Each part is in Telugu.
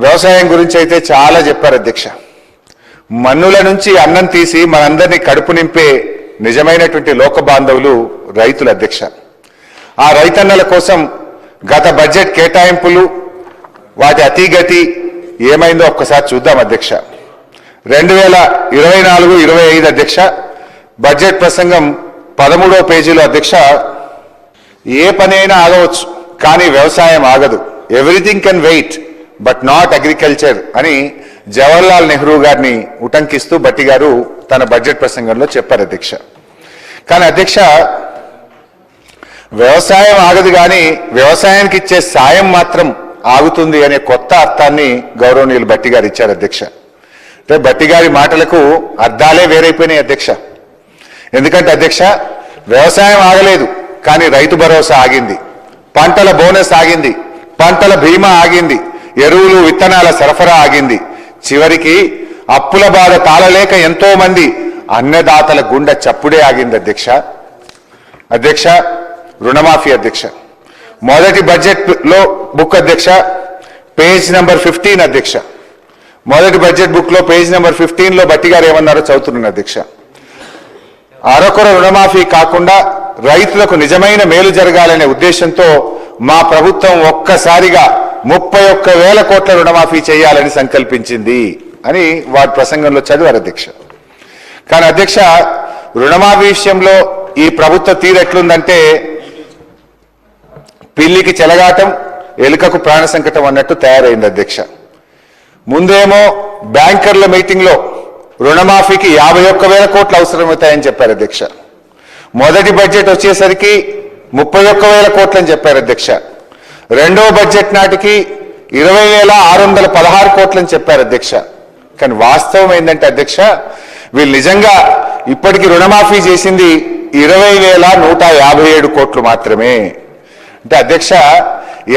వ్యవసాయం గురించి అయితే చాలా చెప్పారు అధ్యక్ష. మన్నుల నుంచి అన్నం తీసి మనందరినీ కడుపు నింపే నిజమైనటువంటి లోక బాంధవులు రైతుల అధ్యక్ష. ఆ రైతన్నల కోసం గత బడ్జెట్ కేటాయింపులు వాటి అతిగతి ఏమైందో ఒక్కసారి చూద్దాం అధ్యక్ష. 2024-25 అధ్యక్ష బడ్జెట్ ప్రసంగం 13వ పేజీలో అధ్యక్ష, ఏ పనైనా ఆగవచ్చు కానీ వ్యవసాయం ఆగదు, everything can wait but not agriculture అని జవహర్లాల్ నెహ్రూ గారిని ఉటంకిస్తూ భట్టి గారు తన బడ్జెట్ ప్రసంగంలో చెప్పారు అధ్యక్ష. కానీ అధ్యక్ష, వ్యవసాయం ఆగదు కానీ వ్యవసాయానికి ఇచ్చే సాయం మాత్రం ఆగుతుంది అనే కొత్త అర్థాన్ని గౌరవనీయులు భట్టి గారు ఇచ్చారు అధ్యక్ష. అంటే భట్టి గారి మాటలకు అర్థాలే వేరైపోయినాయి అధ్యక్ష. ఎందుకంటే అధ్యక్ష, వ్యవసాయం ఆగలేదు కానీ రైతు భరోసా ఆగింది, పంటల బోనస్ ఆగింది, పంటల బీమా ఆగింది, ఎరువులు విత్తనాల సరఫరా ఆగింది, చివరికి అప్పుల బాధ తాళలేక ఎంతో మంది అన్నదాతల గుండె చప్పుడే ఆగింది అధ్యక్ష. అధ్యక్ష, రుణమాఫీ అధ్యక్ష, మొదటి బడ్జెట్ లో బుక్ అధ్యక్ష పేజ్ నెంబర్ 15 అధ్యక్ష, మొదటి బడ్జెట్ బుక్ లో పేజ్ నెంబర్ 15 లో భట్టి గారు ఏమన్నారో చదువుతున్నాను అధ్యక్ష. అరకొర రుణమాఫీ కాకుండా రైతులకు నిజమైన మేలు జరగాలనే ఉద్దేశంతో మా ప్రభుత్వం ఒక్కసారిగా 31,000 కోట్ల రుణమాఫీ చేయాలని సంకల్పించింది అని వారి ప్రసంగంలో చదివారు అధ్యక్ష. కానీ అధ్యక్ష, రుణమాఫీ విషయంలో ఈ ప్రభుత్వ తీరు ఎట్లుందంటే పిల్లికి చెలగాటం, ఎలుకకు ప్రాణ సంకటం అన్నట్టు తయారైంది అధ్యక్ష. ముందేమో బ్యాంకర్ల మీటింగ్ లో రుణమాఫీకి 51,000 కోట్లు అవసరమవుతాయని చెప్పారు అధ్యక్ష. మొదటి బడ్జెట్ వచ్చేసరికి 31,000 కోట్లు అని చెప్పారు అధ్యక్ష. రెండో బడ్జెట్ నాటికి 20,616 కోట్లు అని చెప్పారు అధ్యక్ష. కానీ వాస్తవం ఏంటంటే అధ్యక్ష, వీళ్ళు నిజంగా ఇప్పటికీ రుణమాఫీ చేసింది 20,157 కోట్లు మాత్రమే. అంటే అధ్యక్ష,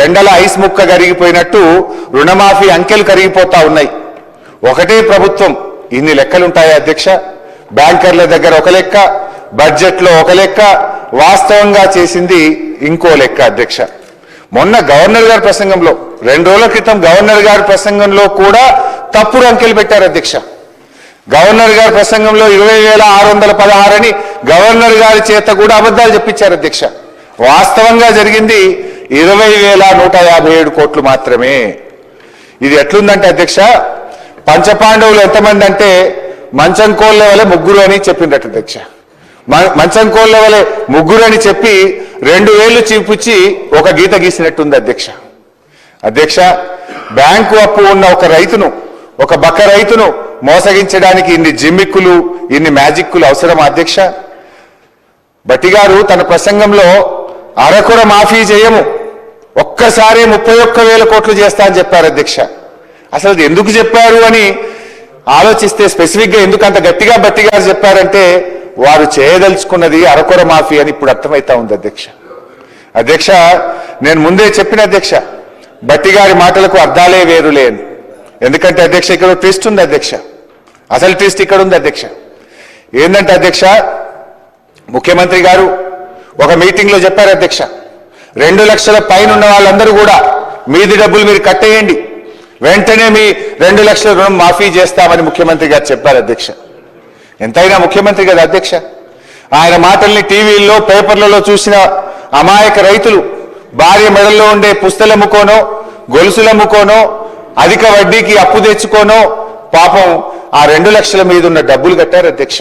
ఎండల ఐస్ ముక్క కరిగిపోయినట్టు రుణమాఫీ అంకెలు కరిగిపోతా ఉన్నాయి. ఒకటే ప్రభుత్వం ఇన్ని లెక్కలుంటాయా అధ్యక్ష? బ్యాంకర్ల దగ్గర ఒక లెక్క, బడ్జెట్ లో ఒక లెక్క, వాస్తవంగా చేసింది ఇంకో లెక్క అధ్యక్ష. మొన్న గవర్నర్ గారి ప్రసంగంలో 2 రోజుల క్రితం గవర్నర్ గారి ప్రసంగంలో కూడా తప్పుడు అంకెలు పెట్టారు అధ్యక్ష. గవర్నర్ గారి ప్రసంగంలో 20,616 అని గవర్నర్ గారి చేత కూడా అబద్ధాలు చెప్పించారు అధ్యక్ష. వాస్తవంగా జరిగింది 20,157 కోట్లు మాత్రమే. ఇది ఎట్లుందంటే అధ్యక్ష, పంచపాండవులు ఎంతమంది అంటే మంచం కోళ్ళ వలె 3 అని చెప్పిందట అధ్యక్ష. మంచం కోళ్ళ వలె 3 అని చెప్పి 2 వేళ్లు చూపించి ఒక గీత గీసినట్టుంది అధ్యక్ష. అధ్యక్ష, బ్యాంకు అప్పు ఉన్న ఒక రైతును, ఒక బక్క రైతును మోసగించడానికి ఇన్ని జిమ్మిక్కులు, ఇన్ని మ్యాజిక్కులు అవసరమా అధ్యక్ష? భట్టి గారు తన ప్రసంగంలో అరకొర మాఫీ చేయము, ఒక్కసారి 31,000 కోట్లు చేస్తా అని చెప్పారు అధ్యక్ష. అసలు అది ఎందుకు చెప్పారు అని ఆలోచిస్తే స్పెసిఫిక్ గా ఎందుకు అంత గట్టిగా భట్టి గారు చెప్పారంటే వారు చేయదలుచుకున్నది అరకొర మాఫీ అని ఇప్పుడు అర్థమవుతా ఉంది అధ్యక్ష. అధ్యక్ష, నేను ముందే చెప్పిన అధ్యక్ష, భట్టి గారి మాటలకు అర్థాలే వేరులే అని. ఎందుకంటే అధ్యక్ష, ఇక్కడ ట్విస్ట్ ఉంది అధ్యక్ష. అసలు ట్విస్ట్ ఇక్కడ ఉంది అధ్యక్ష. ఏంటంటే అధ్యక్ష, ముఖ్యమంత్రి గారు ఒక మీటింగ్ లో చెప్పారు అధ్యక్ష, 2 లక్షల పైన ఉన్న వాళ్ళందరూ కూడా మీది డబ్బులు మీరు కట్టేయండి, వెంటనే మీ 2 లక్షల రుణం మాఫీ చేస్తామని ముఖ్యమంత్రి గారు చెప్పారు అధ్యక్ష. ఎంతైనా ముఖ్యమంత్రి కదా అధ్యక్ష. ఆయన మాటల్ని టీవీల్లో పేపర్లలో చూసిన అమాయక రైతులు భార్య మెడల్లో ఉండే పుస్తలమ్ముకోనో, గొలుసులమ్ముకోనో, అధిక వడ్డీకి అప్పు తెచ్చుకోనో పాపం ఆ 2 లక్షల మీద ఉన్న డబ్బులు కట్టారు అధ్యక్ష.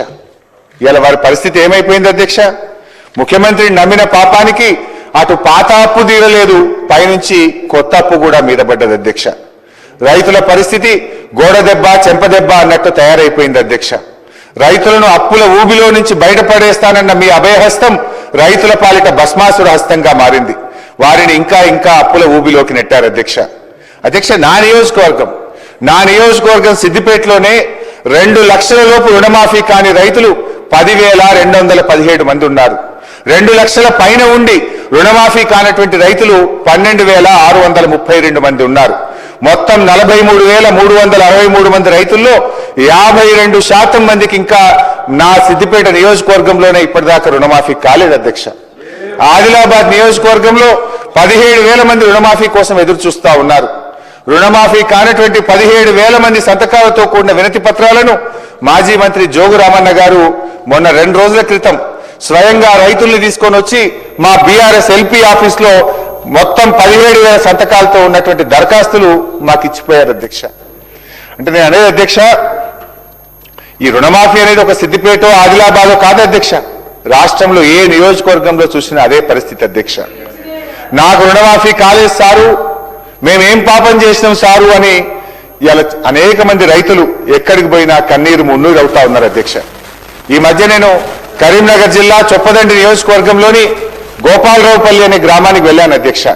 ఇలా వారి పరిస్థితి ఏమైపోయింది అధ్యక్ష? ముఖ్యమంత్రిని నమ్మిన పాపానికి అటు పాత అప్పు తీరలేదు, పైనుంచి కొత్త అప్పు కూడా మీద పడ్డది అధ్యక్ష. రైతుల పరిస్థితి గోడ దెబ్బ చెంపదెబ్బ అన్నట్టు తయారైపోయింది అధ్యక్ష. రైతులను అప్పుల ఊబిలో నుంచి బయటపడేస్తానన్న మీ అభయహస్తం రైతుల పాలిట భస్మాసుర హస్తంగా మారింది. వారిని ఇంకా ఇంకా అప్పుల ఊబిలోకి నెట్టారు అధ్యక్ష. అధ్యక్ష, నా నియోజకవర్గం సిద్దిపేటలోనే 2 లక్షల లోపు రుణమాఫీ కాని రైతులు 10,217 మంది ఉన్నారు. 2 లక్షల పైన ఉండి రుణమాఫీ కానటువంటి రైతులు 12,632 మంది ఉన్నారు. మొత్తం 43,363 మంది రైతుల్లో 52% మందికి ఇంకా నా సిద్దిపేట నియోజకవర్గంలోనే ఇప్పటిదాకా రుణమాఫీ కాలేదు అధ్యక్ష. ఆదిలాబాద్ నియోజకవర్గంలో 17,000 మంది రుణమాఫీ కోసం ఎదురు చూస్తా ఉన్నారు. రుణమాఫీ కానటువంటి 17,000 మంది సంతకాలతో కూడిన వినతి పత్రాలను మాజీ మంత్రి జోగు రామన్న గారు మొన్న 2 రోజుల క్రితం స్వయంగా రైతుల్ని తీసుకొని వచ్చి మా బీఆర్ఎస్ ఎల్పీ ఆఫీస్లో మొత్తం 17,000 సంతకాలతో ఉన్నటువంటి దరఖాస్తులు మాకు ఇచ్చిపోయారు అధ్యక్ష. అంటే నేను అనేది అధ్యక్ష, ఈ రుణమాఫీ అనేది ఒక సిద్దిపేట ఆదిలాబాద్ కాదు అధ్యక్ష, రాష్ట్రంలో ఏ నియోజకవర్గంలో చూసినా అదే పరిస్థితి అధ్యక్ష. నాకు రుణమాఫీ కాలేదు సారు, మేమేం పాపం చేసినాం సారు అని ఇలా అనేక మంది రైతులు ఎక్కడికి పోయినా కన్నీరు మున్నీరు అవుతా ఉన్నారు అధ్యక్ష. ఈ మధ్య నేను కరీంనగర్ జిల్లా చొప్పదండి నియోజకవర్గంలోని గోపాలరావుపల్లి అనే గ్రామానికి వెళ్ళాను అధ్యక్ష.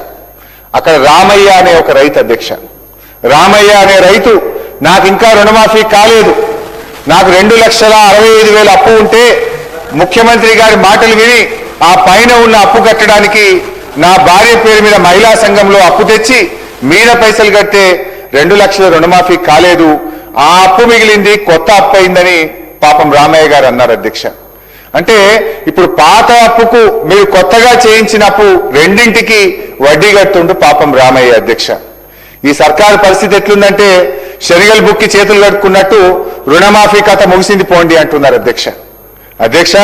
అక్కడ రామయ్య అనే ఒక రైతు అధ్యక్ష. రామయ్య అనే రైతు నాకు ఇంకా రుణమాఫీ కాలేదు, నాకు 2,65,000 అప్పు ఉంటే ముఖ్యమంత్రి గారి మాటలు విని ఆ పైన ఉన్న అప్పు కట్టడానికి నా భార్య పేరు మీద మహిళా సంఘంలో అప్పు తెచ్చి మీద పైసలు కడితే 2 లక్షల రుణమాఫీ కాలేదు, ఆ అప్పు మిగిలింది, కొత్త అప్పు అయిందని పాపం రామయ్య గారు అన్నారు అధ్యక్ష. అంటే ఇప్పుడు పాత అప్పుకు మీరు కొత్తగా చేయించిన అప్పు రెండింటికి వడ్డీ కడుతుంటూ పాపం రామయ్య అధ్యక్ష. ఈ సర్కారు పరిస్థితి ఎట్లుందంటే శనిగలు బుక్కి చేతులు కట్టుకున్నట్టు రుణమాఫీ కథ ముగిసింది పోండి అంటున్నారు అధ్యక్ష. అధ్యక్ష,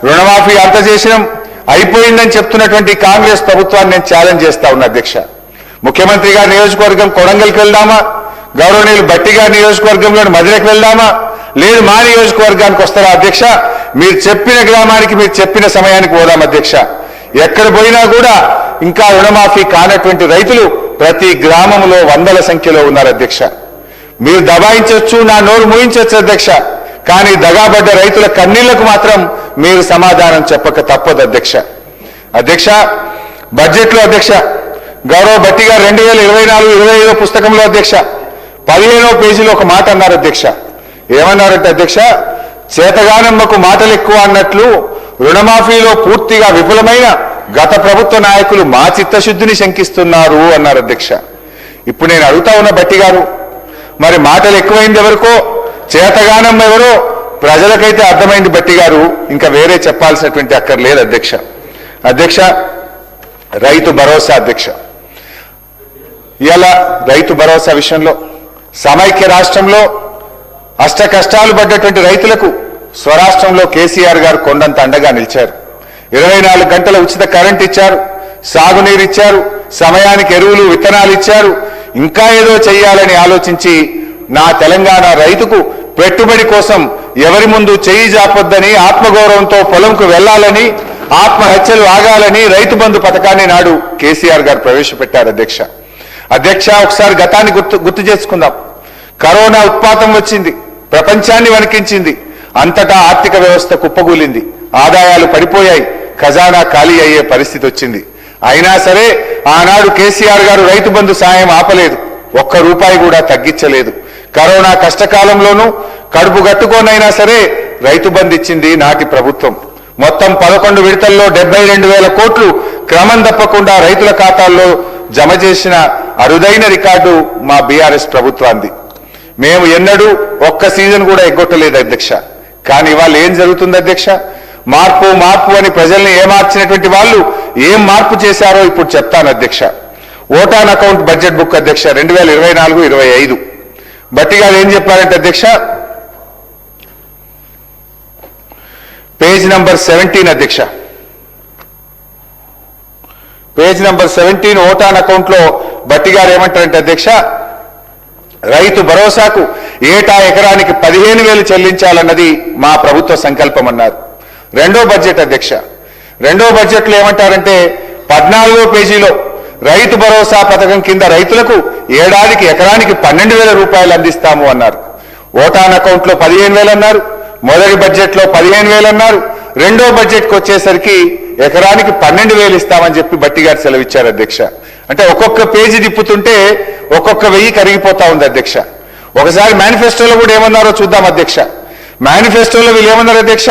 రుణమాఫీ అంత చేసినాం అయిపోయిందని చెప్తున్నటువంటి కాంగ్రెస్ ప్రభుత్వాన్ని నేను ఛాలెంజ్ చేస్తా ఉన్నా అధ్యక్ష. ముఖ్యమంత్రి గారి నియోజకవర్గం కొడంగల్కి వెళ్దామా, గౌరవనీయులు భట్టి గారి నియోజకవర్గంలోని మధురకు వెళ్దామా, లేదు మా నియోజకవర్గానికి వస్తారా అధ్యక్ష? మీరు చెప్పిన గ్రామానికి మీరు చెప్పిన సమయానికి పోదాం అధ్యక్ష. ఎక్కడ పోయినా కూడా ఇంకా రుణమాఫీ కానటువంటి రైతులు ప్రతి గ్రామంలో వందల సంఖ్యలో ఉన్నారు అధ్యక్ష. మీరు దబాయించవచ్చు, నా నోరు మూయించవచ్చు అధ్యక్ష, కానీ దగాబడ్డ రైతుల కన్నీళ్లకు మాత్రం మీరు సమాధానం చెప్పక తప్పదు అధ్యక్ష. అధ్యక్ష, బడ్జెట్లో అధ్యక్ష గౌరవ భట్టి గారు 2024-25 పుస్తకంలో అధ్యక్ష 15వ పేజీలో ఒక మాట అన్నారు అధ్యక్ష. ఏమన్నారంటే అధ్యక్ష, చేతగానమ్మకు మాటలు ఎక్కువ అన్నట్లు రుణమాఫీలో పూర్తిగా విఫలమైన గత ప్రభుత్వ నాయకులు మా చిత్తశుద్ధిని శంకిస్తున్నారు అన్నారు అధ్యక్ష. ఇప్పుడు నేను అడుగుతా ఉన్న భట్టి గారు, మరి మాటలు ఎక్కువైంది ఎవరికో, చేతగానం ఎవరో ప్రజలకైతే అర్థమైంది భట్టి గారు, ఇంకా వేరే చెప్పాల్సినటువంటి అక్కర్లేదు అధ్యక్ష. అధ్యక్ష, రైతు భరోసా అధ్యక్ష, ఇలా రైతు భరోసా విషయంలో సమైక్య రాష్ట్రంలో అష్ట కష్టాలు పడ్డటువంటి రైతులకు స్వరాష్ట్రంలో కేసీఆర్ గారు కొండంత అండగా నిలిచారు. 24 గంటల ఉచిత కరెంట్ ఇచ్చారు, సాగునీరు ఇచ్చారు, సమయానికి ఎరువులు విత్తనాలు ఇచ్చారు. ఇంకా ఏదో చెయ్యాలని ఆలోచించి నా తెలంగాణ రైతుకు పెట్టుబడి కోసం ఎవరి ముందు చెయ్యి జాపొద్దని, ఆత్మగౌరవంతో పొలంకు వెళ్లాలని, ఆత్మహత్యలు ఆగాలని రైతు బంధు పథకాన్ని నాడు కేసీఆర్ గారు ప్రవేశపెట్టారు అధ్యక్ష. అధ్యక్ష, ఒకసారి గతాన్ని గుర్తు చేసుకుందాం. కరోనా ఉత్పాతం వచ్చింది, ప్రపంచాన్ని వణికించింది, అంతటా ఆర్థిక వ్యవస్థ కుప్పగూలింది, ఆదాయాలు పడిపోయాయి, ఖజానా ఖాళీ అయ్యే పరిస్థితి వచ్చింది. అయినా సరే ఆనాడు కేసీఆర్ గారు రైతు బంధు సాయం ఆపలేదు, ₹1 కూడా తగ్గించలేదు. కరోనా కష్టకాలంలోనూ కడుపు గట్టుకోనైనా సరే రైతు బంధు ఇచ్చింది నాటి ప్రభుత్వం. మొత్తం 11 విడతల్లో 72,000 కోట్లు క్రమం తప్పకుండా రైతుల ఖాతాల్లో జమ చేసిన అరుదైన రికార్డు మా బీఆర్ఎస్ ప్రభుత్వాన్ని. మేము ఎన్నడూ ఒక్క సీజన్ కూడా ఎగ్గొట్టలేదు అధ్యక్ష. కానీ ఇవాళ ఏం జరుగుతుంది అధ్యక్ష? మార్పు మార్పు అని ప్రజల్ని ఏమార్చినటువంటి వాళ్ళు ఏం మార్పు చేశారో ఇప్పుడు చెప్తాను అధ్యక్ష. ఓటాన్ అకౌంట్ బడ్జెట్ బుక్ అధ్యక్ష 2024-25 భట్టి గారు ఏం చెప్పారంటే అధ్యక్ష, పేజ్ నంబర్ 17 అధ్యక్ష, పేజ్ నంబర్ 17 ఓటాన్ అకౌంట్ లో భట్టి గారు ఏమంటారంటే అధ్యక్ష, రైతు భరోసాకు ఏటా ఎకరానికి 15,000 చెల్లించాలన్నది మా ప్రభుత్వ సంకల్పం అన్నారు. రెండో బడ్జెట్ అధ్యక్ష, రెండో బడ్జెట్లో ఏమంటారంటే 14వ పేజీలో రైతు భరోసా పథకం కింద రైతులకు ఏడాదికి ఎకరానికి 12,000 రూపాయలు అందిస్తాము అన్నారు. ఓటాన్ అకౌంట్ లో 15,000 అన్నారు, మొదటి బడ్జెట్లో 15,000 అన్నారు, రెండో బడ్జెట్కి వచ్చేసరికి ఎకరానికి 12,000 ఇస్తామని చెప్పి భట్టి గారు సెలవిచ్చారు అధ్యక్ష. అంటే ఒక్కొక్క పేజీ తిప్పుతుంటే ఒక్కొక్క 1000 కరిగిపోతా ఉంది అధ్యక్ష. ఒకసారి మేనిఫెస్టోలో కూడా ఏమన్నారో చూద్దాం అధ్యక్ష. మేనిఫెస్టోలో వీళ్ళు ఏమన్నారు అధ్యక్ష,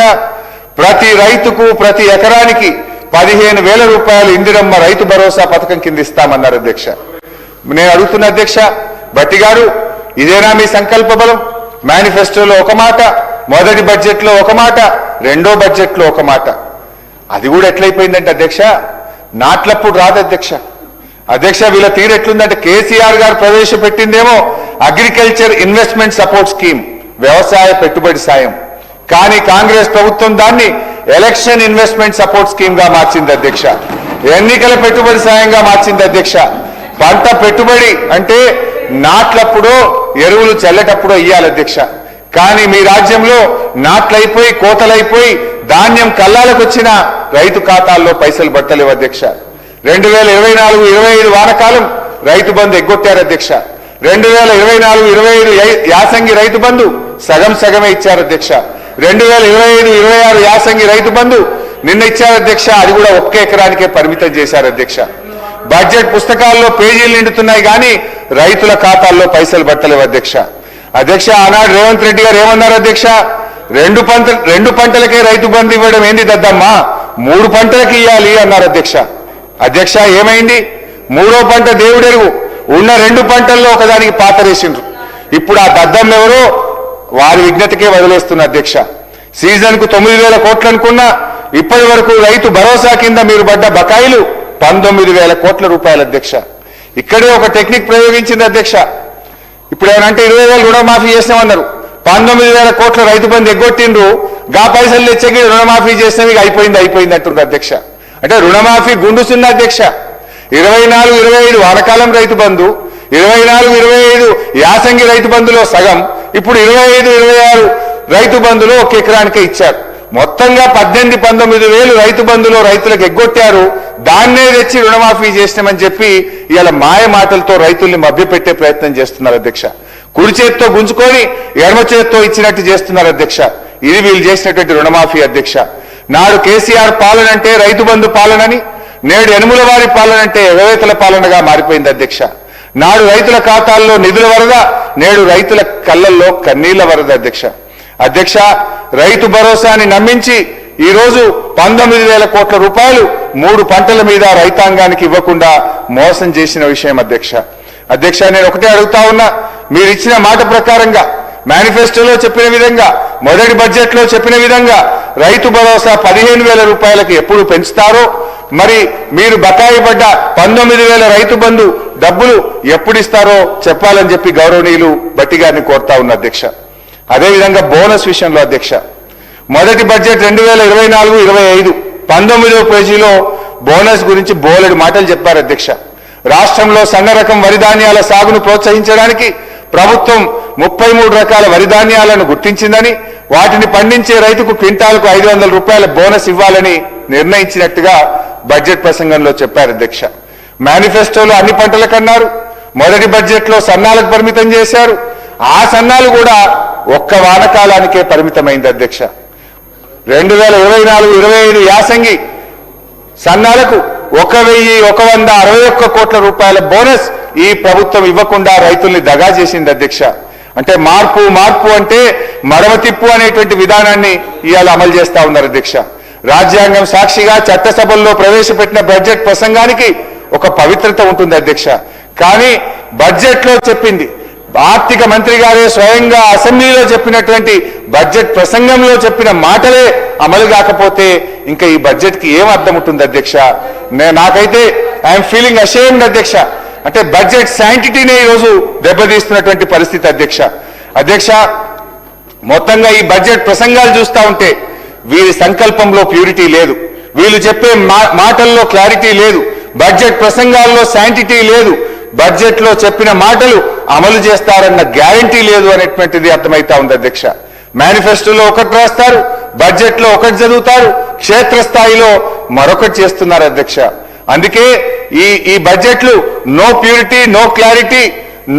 ప్రతి రైతుకు ప్రతి ఎకరానికి 15,000 రూపాయలు ఇందిరమ్మ రైతు భరోసా పథకం కింద ఇస్తామన్నారు అధ్యక్ష. నేను అడుగుతున్న అధ్యక్ష, భట్టి గారు ఇదేనా మీ సంకల్ప బలం? మేనిఫెస్టోలో ఒక మాట, మొదటి బడ్జెట్లో ఒక మాట, రెండో బడ్జెట్లో ఒక మాట. అది కూడా ఎట్లయిపోయిందంటే అధ్యక్ష, నాట్లప్పుడు రాదు అధ్యక్ష. అధ్యక్ష వీళ్ళ తీరు ఎట్లుందంటే కేసీఆర్ గారు ప్రవేశపెట్టిందేమో అగ్రికల్చర్ ఇన్వెస్ట్మెంట్ సపోర్ట్ స్కీమ్, వ్యవసాయ పెట్టుబడి సాయం. కానీ కాంగ్రెస్ ప్రభుత్వం దాన్ని ఎలక్షన్ ఇన్వెస్ట్మెంట్ సపోర్ట్ స్కీమ్ గా మార్చింది అధ్యక్ష. ఎన్నికల పెట్టుబడి సాయంగా మార్చింది అధ్యక్ష. పంట పెట్టుబడి అంటే నాట్లప్పుడో ఎరువులు చల్లేటప్పుడో ఇయ్యాలి అధ్యక్ష. కానీ మీ రాజ్యంలో నాట్లయిపోయి కోతలైపోయి ధాన్యం కల్లాలకు వచ్చిన రైతు ఖాతాల్లో పైసలు పట్టలేవు అధ్యక్ష. 2024-25 వానకాలం రైతు బంధు ఎగ్గొట్టారు అధ్యక్ష. 2024-25 యాసంగి రైతు బంధు సగం సగమే ఇచ్చారు అధ్యక్ష. 2025-26 యాసంగి రైతు బంధు నిన్న ఇచ్చారు అధ్యక్ష. అది కూడా 1 ఎకరానికే పరిమితం చేశారు అధ్యక్ష. బడ్జెట్ పుస్తకాల్లో పేజీలు నిండుతున్నాయి కానీ రైతుల ఖాతాల్లో పైసలు పట్టలేవు అధ్యక్ష. అధ్యక్ష ఆనాడు రేవంత్ రెడ్డి గారు ఏమన్నారు అధ్యక్ష? రెండు పంటలకే రైతు బంధు ఇవ్వడం ఏంది దద్దమ్మా, 3 పంటలకు ఇవ్వాలి అన్నారు అధ్యక్ష. అధ్యక్ష ఏమైంది? 3వ పంట దేవుడెరుగు. ఉన్న 2 పంటల్లో ఒకదానికి పాతరేసిండ్రు. ఇప్పుడు ఆ దద్దమ్మ ఎవరో వారి విజ్ఞతకే వదిలేస్తున్న అధ్యక్ష. సీజన్ కు 9,000 కోట్లు అనుకున్నా ఇప్పటి వరకు రైతు భరోసా కింద మీరు పడ్డ బకాయిలు 19,000 కోట్ల రూపాయలు అధ్యక్ష. ఇక్కడే ఒక టెక్నిక్ ప్రయోగించింది అధ్యక్ష. ఇప్పుడు ఏమంటే 20,000 రుణమాఫీ చేసినామన్నారు, 19,000 కోట్ల రైతు బంధు ఎగ్గొట్టిండ్రు. గా పైసలు తెచ్చకి రుణమాఫీ చేసినవి అయిపోయింది అంటున్నారు అధ్యక్ష. అంటే రుణమాఫీ గుండుసున్న అధ్యక్ష. 24-25 వానకాలం రైతు బంధు, 24-25 యాసంగి రైతు బంధులో సగం, ఇప్పుడు 25-26 రైతు బంధులో 1 ఎకరానికే ఇచ్చారు. మొత్తంగా 18-19 వేలు రైతు బంధులో రైతులకు ఎగ్గొట్టారు. దాన్నే తెచ్చి రుణమాఫీ చేసినామని చెప్పి ఇవాళ మాయ మాటలతో రైతుల్ని మభ్యపెట్టే ప్రయత్నం చేస్తున్నారు అధ్యక్ష. కుడి చేత్తో గుంజుకొని ఎడమ చేత్తో ఇచ్చినట్టు చేస్తున్నారు అధ్యక్ష. ఇది వీళ్ళు చేసినటువంటి రుణమాఫీ అధ్యక్ష. నాడు కేసీఆర్ పాలన అంటే రైతు బంధు పాలనని, నేడు యనుమల వారి పాలన అంటే ఎగవేతల పాలనగా మారిపోయింది అధ్యక్ష. నాడు రైతుల ఖాతాల్లో నిధుల వరద, నేడు రైతుల కళ్ళల్లో కన్నీళ్ల వరద అధ్యక్ష. అధ్యక్ష రైతు భరోసాని నమ్మించి ఈ రోజు 19,000 కోట్ల రూపాయలు 3 పంటల మీద రైతాంగానికి ఇవ్వకుండా మోసం చేసిన విషయం అధ్యక్ష. అధ్యక్ష నేను ఒకటే అడుగుతా ఉన్నా, మీరు ఇచ్చిన మాట ప్రకారంగా మేనిఫెస్టోలో చెప్పిన విధంగా, మొదటి బడ్జెట్ లో చెప్పిన విధంగా రైతు భరోసా 15,000 రూపాయలకు ఎప్పుడు పెంచుతారో, మరి మీరు బకాయి పడ్డ 19,000 రైతు బంధు డబ్బులు ఎప్పుడు ఇస్తారో చెప్పాలని చెప్పి గౌరవనీయులు భట్టి గారిని కోరుతా ఉన్న అధ్యక్ష. అదేవిధంగా బోనస్ విషయంలో అధ్యక్ష, మొదటి బడ్జెట్ 2024-25 19వ పేజీలో బోనస్ గురించి బోలెడు మాటలు చెప్పారు అధ్యక్ష. రాష్ట్రంలో సన్న రకం వరి ధాన్యాల సాగును ప్రోత్సహించడానికి ప్రభుత్వం 33 రకాల వరి ధాన్యాలను గుర్తించిందని, వాటిని పండించే రైతుకు క్వింటాల్కు 500 రూపాయల బోనస్ ఇవ్వాలని నిర్ణయించినట్టుగా బడ్జెట్ ప్రసంగంలో చెప్పారు అధ్యక్ష. మేనిఫెస్టోలో అన్ని పంటలకన్నారు, మొదటి బడ్జెట్ లో సన్నాలకు పరిమితం చేశారు. ఆ సన్నాలు కూడా 1 వానకాలానికే పరిమితమైంది అధ్యక్ష. 2024-25 యాసంగి సన్నాలకు 1,161 కోట్ల రూపాయల బోనస్ ఈ ప్రభుత్వం ఇవ్వకుండా రైతుల్ని దగా చేసింది అధ్యక్ష. అంటే మార్పు అంటే మడమతిప్పు అనేటువంటి విధానాన్ని ఇవాళ అమలు చేస్తా ఉన్నారు అధ్యక్ష. రాజ్యాంగం సాక్షిగా చట్టసభల్లో ప్రవేశపెట్టిన బడ్జెట్ ప్రసంగానికి ఒక పవిత్రత ఉంటుంది అధ్యక్ష. కానీ బడ్జెట్ లో చెప్పింది, ఆర్థిక మంత్రి గారే స్వయంగా అసెంబ్లీలో చెప్పినటువంటి బడ్జెట్ ప్రసంగంలో చెప్పిన మాటలే అమలు కాకపోతే ఇంకా ఈ బడ్జెట్ కి ఏం అర్థం ఉంటుంది అధ్యక్ష? నాకైతే ఐఎమ్ ఫీలింగ్ అషేమ్డ్ అధ్యక్ష. అంటే బడ్జెట్ శాంటిటీనే ఈరోజు దెబ్బతీస్తున్నటువంటి పరిస్థితి అధ్యక్ష. అధ్యక్ష మొత్తంగా ఈ బడ్జెట్ ప్రసంగాలు చూస్తా ఉంటే వీరి సంకల్పంలో ప్యూరిటీ లేదు, వీళ్ళు చెప్పే మాటల్లో క్లారిటీ లేదు, బడ్జెట్ ప్రసంగాల్లో శాంటిటీ లేదు, బడ్జెట్ లో చెప్పిన మాటలు అమలు చేస్తారన్న గ్యారంటీ లేదు అనేటువంటిది అర్థమైతా ఉంది అధ్యక్ష. మేనిఫెస్టోలో ఒకటి రాస్తారు, బడ్జెట్ లో ఒకటి చదువుతారు, క్షేత్రస్థాయిలో మరొకటి చేస్తున్నారు అధ్యక్ష. అందుకే ఈ బడ్జెట్లు no purity, no clarity,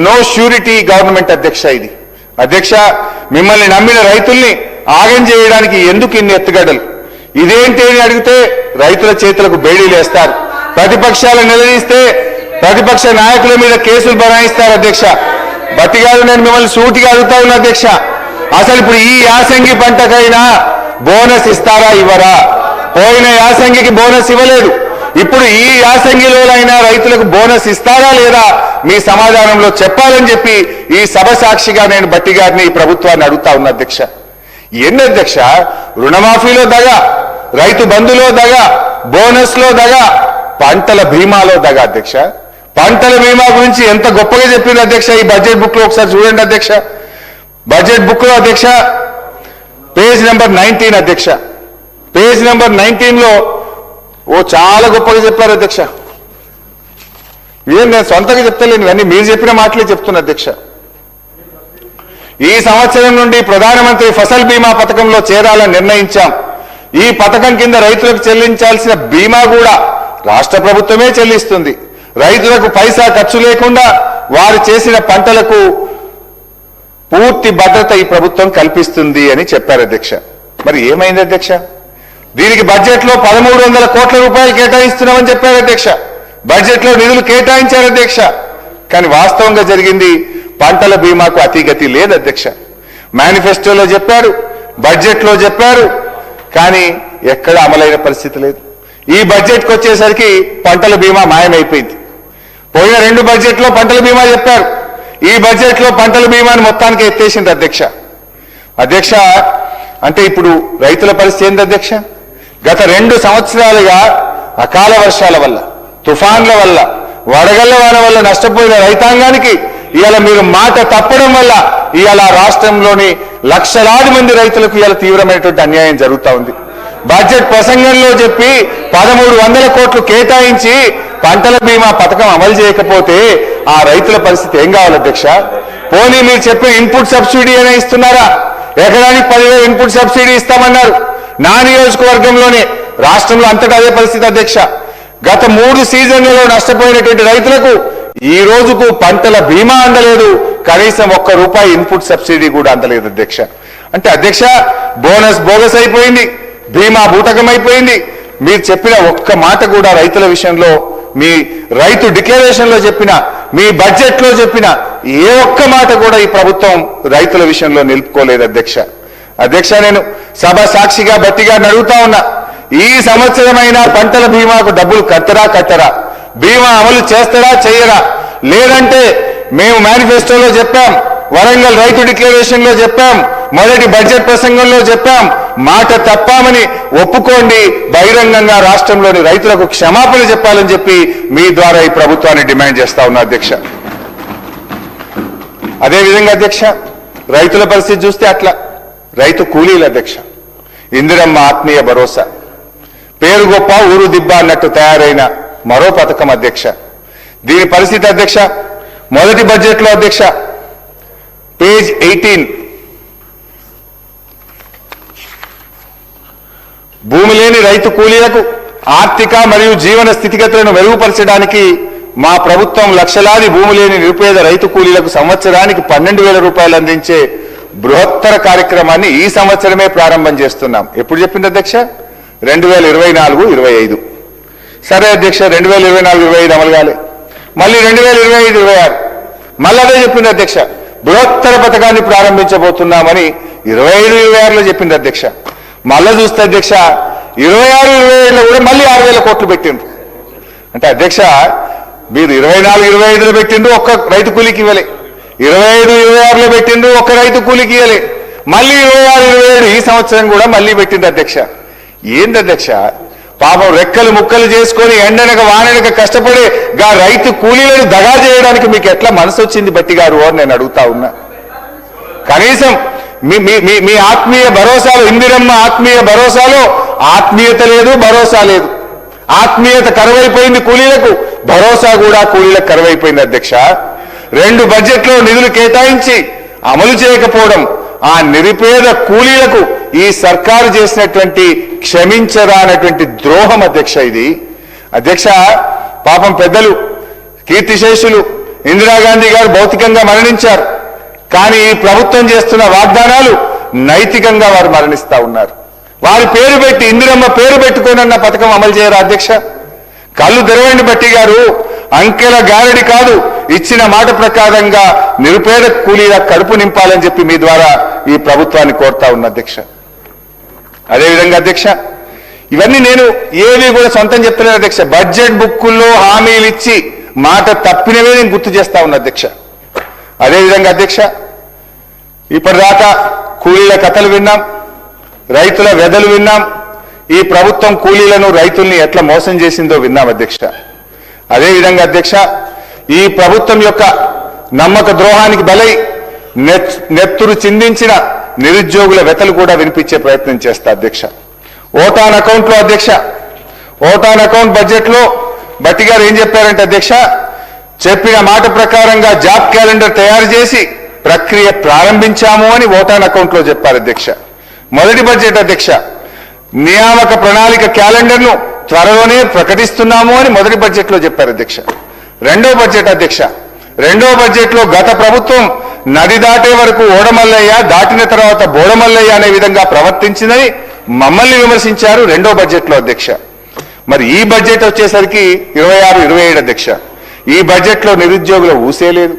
no surety government అధ్యక్ష. ఇది అధ్యక్ష మిమ్మల్ని నమ్మిన రైతుల్ని ఆగం చేయడానికి ఎందుకు ఇన్ని ఎత్తుగడలు? ఇదేంటి అని అడిగితే రైతుల చేతులకు బేడీలు వేస్తారు, ప్రతిపక్షాలు నిలదీస్తే ప్రతిపక్ష నాయకుల మీద కేసులు బనాయిస్తారు అధ్యక్ష. భట్టి గారు నేను మిమ్మల్ని సూటిగా అడుగుతా ఉన్నా అధ్యక్ష, అసలు ఇప్పుడు ఈ యాసంగి పంటకైనా బోనస్ ఇస్తారా ఇవ్వరా? పోయిన యాసంగికి బోనస్ ఇవ్వలేదు, ఇప్పుడు ఈ యాసంగిలోనైనా రైతులకు బోనస్ ఇస్తారా లేదా మీ సమాధానంలో చెప్పాలని చెప్పి ఈ సభ సాక్షిగా నేను భట్టి గారిని ఈ ప్రభుత్వాన్ని అడుగుతా ఉన్నా అధ్యక్ష. ఎన్ని అధ్యక్ష? రుణమాఫీలో దగ, రైతు బంధులో దగ, బోనస్ లో దగ, పంటల బీమాలో దగ అధ్యక్ష. పంటల బీమా గురించి ఎంత గొప్పగా చెప్పింది అధ్యక్ష ఈ బడ్జెట్ బుక్ లో ఒకసారి చూడండి అధ్యక్ష. బడ్జెట్ బుక్ లో అధ్యక్ష పేజ్ నెంబర్ 19 అధ్యక్ష, పేజ్ నెంబర్ 19 లో చాలా గొప్పగా చెప్పారు అధ్యక్ష. నేను సొంతంగా చెప్తలేను, ఇవన్నీ మీరు చెప్పిన మాటలే చెప్తున్నా అధ్యక్ష. ఈ సంవత్సరం నుండి ప్రధానమంత్రి ఫసల్ బీమా పథకంలో చేరాలని నిర్ణయించాం. ఈ పథకం కింద రైతులకు చెల్లించాల్సిన బీమా కూడా రాష్ట్ర ప్రభుత్వమే చెల్లిస్తుంది. రైతులకు పైసా ఖర్చు లేకుండా వారు చేసిన పంటలకు పూర్తి భద్రత ఈ ప్రభుత్వం కల్పిస్తుంది అని చెప్పారు అధ్యక్ష. మరి ఏమైంది అధ్యక్ష? దీనికి బడ్జెట్ లో 1300 కోట్ల రూపాయలు కేటాయిస్తున్నామని చెప్పారు అధ్యక్ష. బడ్జెట్ లో నిధులు కేటాయించారు అధ్యక్ష. కానీ వాస్తవంగా జరిగింది పంటల బీమాకు అతిగతి లేదు అధ్యక్ష. మేనిఫెస్టోలో చెప్పారు, బడ్జెట్ లో చెప్పారు, కానీ ఎక్కడ అమలైన పరిస్థితి లేదు. ఈ బడ్జెట్కి వచ్చేసరికి పంటల బీమా మాయమైపోయింది. పోయిన 2 బడ్జెట్లో పంటల బీమా చెప్పారు, ఈ బడ్జెట్ లో పంటల బీమాని మొత్తానికి ఎత్తేసింది అధ్యక్ష. అధ్యక్ష అంటే ఇప్పుడు రైతుల పరిస్థితి ఏంది అధ్యక్ష? గత 2 సంవత్సరాలుగా అకాల వర్షాల వల్ల, తుఫాన్ల వల్ల, వడగళ్ల వాన వల్ల నష్టపోయిన రైతాంగానికి ఇవాళ మీరు మాట తప్పడం వల్ల ఇవాళ రాష్ట్రంలోని లక్షలాది మంది రైతులకు ఇవాళ తీవ్రమైనటువంటి అన్యాయం జరుగుతూ ఉంది. బడ్జెట్ ప్రసంగంలో చెప్పి 1300 కోట్లు కేటాయించి పంటల బీమా పథకం అమలు చేయకపోతే ఆ రైతుల పరిస్థితి ఏం కావాలి అధ్యక్ష? పోనీ మీరు చెప్పే ఇన్పుట్ సబ్సిడీ అనే ఇస్తున్నారా? ఎకరానికి 10,000 ఇన్పుట్ సబ్సిడీ ఇస్తామన్నారు. నా నియోజకవర్గంలోనే, రాష్ట్రంలో అంతటా అదే పరిస్థితి అధ్యక్ష. గత 3 సీజన్లలో నష్టపోయినటువంటి రైతులకు ఈ రోజుకు పంటల బీమా అందలేదు, కనీసం ₹1 ఇన్పుట్ సబ్సిడీ కూడా అందలేదు అధ్యక్ష. అంటే అధ్యక్ష బోనస్ బోగస్ అయిపోయింది, బీమా బూటకమైపోయింది. మీరు చెప్పిన ఒక్క మాట కూడా రైతుల విషయంలో, మీ రైతు డిక్లరేషన్ లో చెప్పిన, మీ బడ్జెట్ లో చెప్పిన ఏ ఒక్క మాట కూడా ఈ ప్రభుత్వం రైతుల విషయంలో నిలుపుకోలేదు అధ్యక్ష. అధ్యక్ష నేను సభ సాక్షిగా బట్టిగా అడుగుతా ఉన్నా, ఈ సంవత్సరమైనా పంటల బీమాకు డబ్బులు కట్టరా? బీమా అమలు చేస్తారా చేయరా? లేదంటే మేము మేనిఫెస్టోలో చెప్పాం, వరంగల్ రైతు డిక్లరేషన్ లో చెప్పాం, మొదటి బడ్జెట్ ప్రసంగంలో చెప్పాం, మాట తప్పామని ఒప్పుకోండి, బహిరంగంగా రాష్ట్రంలోని రైతులకు క్షమాపణ చెప్పాలని చెప్పి మీ ద్వారా ఈ ప్రభుత్వాన్ని డిమాండ్ చేస్తా ఉన్నా అధ్యక్ష. అదేవిధంగా అధ్యక్ష రైతుల పరిస్థితి చూస్తే అట్లా రైతు కూలీల అధ్యక్ష, ఇందిరమ్మ ఆత్మీయ భరోసా పేరు గొప్ప ఊరు దిబ్బ అన్నట్టు తయారైన మరో పథకం అధ్యక్ష. దీని పరిస్థితి అధ్యక్ష మొదటి బడ్జెట్ లో అధ్యక్ష పేజ్ 18 భూమి లేని రైతు కూలీలకు ఆర్థిక మరియు జీవన స్థితిగతులను మెరుగుపరచడానికి మా ప్రభుత్వం లక్షలాది భూమి లేని నిరుపేద రైతు కూలీలకు సంవత్సరానికి 12,000 రూపాయలు అందించే బృహత్తర కార్యక్రమాన్ని ఈ సంవత్సరమే ప్రారంభం చేస్తున్నాం. ఎప్పుడు చెప్పింది అధ్యక్ష? 2024-25. సరే అధ్యక్ష 2024-25 అమలు కాలే, మళ్ళీ 2025-26 మళ్ళీ అదే చెప్పింది అధ్యక్ష. బృహత్తర పథకాన్ని ప్రారంభించబోతున్నామని 25-26లో చెప్పింది అధ్యక్ష. మళ్ళా చూస్తే అధ్యక్ష 26-27లో కూడా మళ్ళీ 6,000 కోట్లు పెట్టిండ్రు. అంటే అధ్యక్ష మీరు 24-25లో పెట్టిండ్రు, ఒక్క రైతు కూలికి ఇవ్వలే. 25-26లో పెట్టిండ్రు, ఒక్క రైతు కూలికి ఇవ్వలే. మళ్ళీ 26-27 ఈ సంవత్సరం కూడా మళ్ళీ పెట్టిండ్రు అధ్యక్ష. ఏంది అధ్యక్ష? పాపం రెక్కలు ముక్కలు చేసుకొని ఎండనక వాననక కష్టపడే గా రైతు కూలీలను దగా చేయడానికి మీకు ఎట్లా మనసు వచ్చింది బట్టి గారు అని నేను అడుగుతా ఉన్నా. కనీసం మీ ఆత్మీయ భరోసాలు, ఇందిరమ్మ ఆత్మీయ భరోసాలో ఆత్మీయత లేదు, భరోసా లేదు. ఆత్మీయత కరువైపోయింది కూలీలకు, భరోసా కూడా కూలీలకు కరువైపోయింది అధ్యక్ష. 2 బడ్జెట్లో నిధులు కేటాయించి అమలు చేయకపోవడం ఆ నిరుపేద కూలీలకు ఈ సర్కారు చేసినటువంటి క్షమించరానటువంటి ద్రోహం అధ్యక్ష ఇది. అధ్యక్ష పాపం పెద్దలు కీర్తిశేషులు ఇందిరాగాంధీ గారు భౌతికంగా మరణించారు, కానీ ఈ ప్రభుత్వం చేస్తున్న వాగ్దానాలు నైతికంగా వారు మరణిస్తా ఉన్నారు. వారి పేరు పెట్టి, ఇందిరమ్మ పేరు పెట్టుకోనన్న పథకం అమలు చేయరా అధ్యక్ష? కళ్ళు తెరవండి బట్టి గారు, అంకెల గారడి కాదు, ఇచ్చిన మాట ప్రకారంగా నిరుపేద కూలీల కడుపు నింపాలని చెప్పి మీ ద్వారా ఈ ప్రభుత్వాన్ని కోరుతా ఉన్న అధ్యక్ష. అదేవిధంగా అధ్యక్ష ఇవన్నీ నేను ఏవి కూడా సొంతం చెప్తున్నాను అధ్యక్ష. బడ్జెట్ బుక్కుల్లో హామీలు ఇచ్చి మాట తప్పినవే నేను గుర్తు చేస్తా ఉన్నా అధ్యక్ష. అదేవిధంగా అధ్యక్ష ఇప్పటిదాకా కూలీల కథలు విన్నాం, రైతుల వ్యధలు విన్నాం, ఈ ప్రభుత్వం కూలీలను రైతుల్ని ఎట్లా మోసం చేసిందో విన్నాం అధ్యక్ష. అదేవిధంగా అధ్యక్ష ఈ ప్రభుత్వం యొక్క నమ్మక ద్రోహానికి బలై నెత్తురు చిందించిన నిరుద్యోగుల వెతలు కూడా వినిపించే ప్రయత్నం చేస్తా అధ్యక్ష. ఓటాన్ అకౌంట్లో అధ్యక్ష, ఓటాన్ అకౌంట్ బడ్జెట్ లో భట్టి గారు ఏం చెప్పారంటే అధ్యక్ష, చెప్పిన మాట ప్రకారంగా జాబ్ క్యాలెండర్ తయారు చేసి ప్రక్రియ ప్రారంభించాము అని ఓటాన్ అకౌంట్ లో చెప్పారు అధ్యక్ష. మొదటి బడ్జెట్ అధ్యక్ష, నియామక ప్రణాళిక క్యాలెండర్ ను త్వరలోనే ప్రకటిస్తున్నాము అని మొదటి బడ్జెట్ లో చెప్పారు అధ్యక్ష. రెండో బడ్జెట్ అధ్యక్ష, రెండో బడ్జెట్ లో గత ప్రభుత్వం నది దాటే వరకు ఓడమల్లయ్య, దాటిన తర్వాత బోడమల్లయ్య అనే విధంగా ప్రవర్తించిందని మమ్మల్ని విమర్శించారు రెండో బడ్జెట్ లో అధ్యక్ష. మరి ఈ బడ్జెట్ వచ్చేసరికి 26-27 అధ్యక్ష, ఈ బడ్జెట్ లో నిరుద్యోగుల ఊసే లేదు,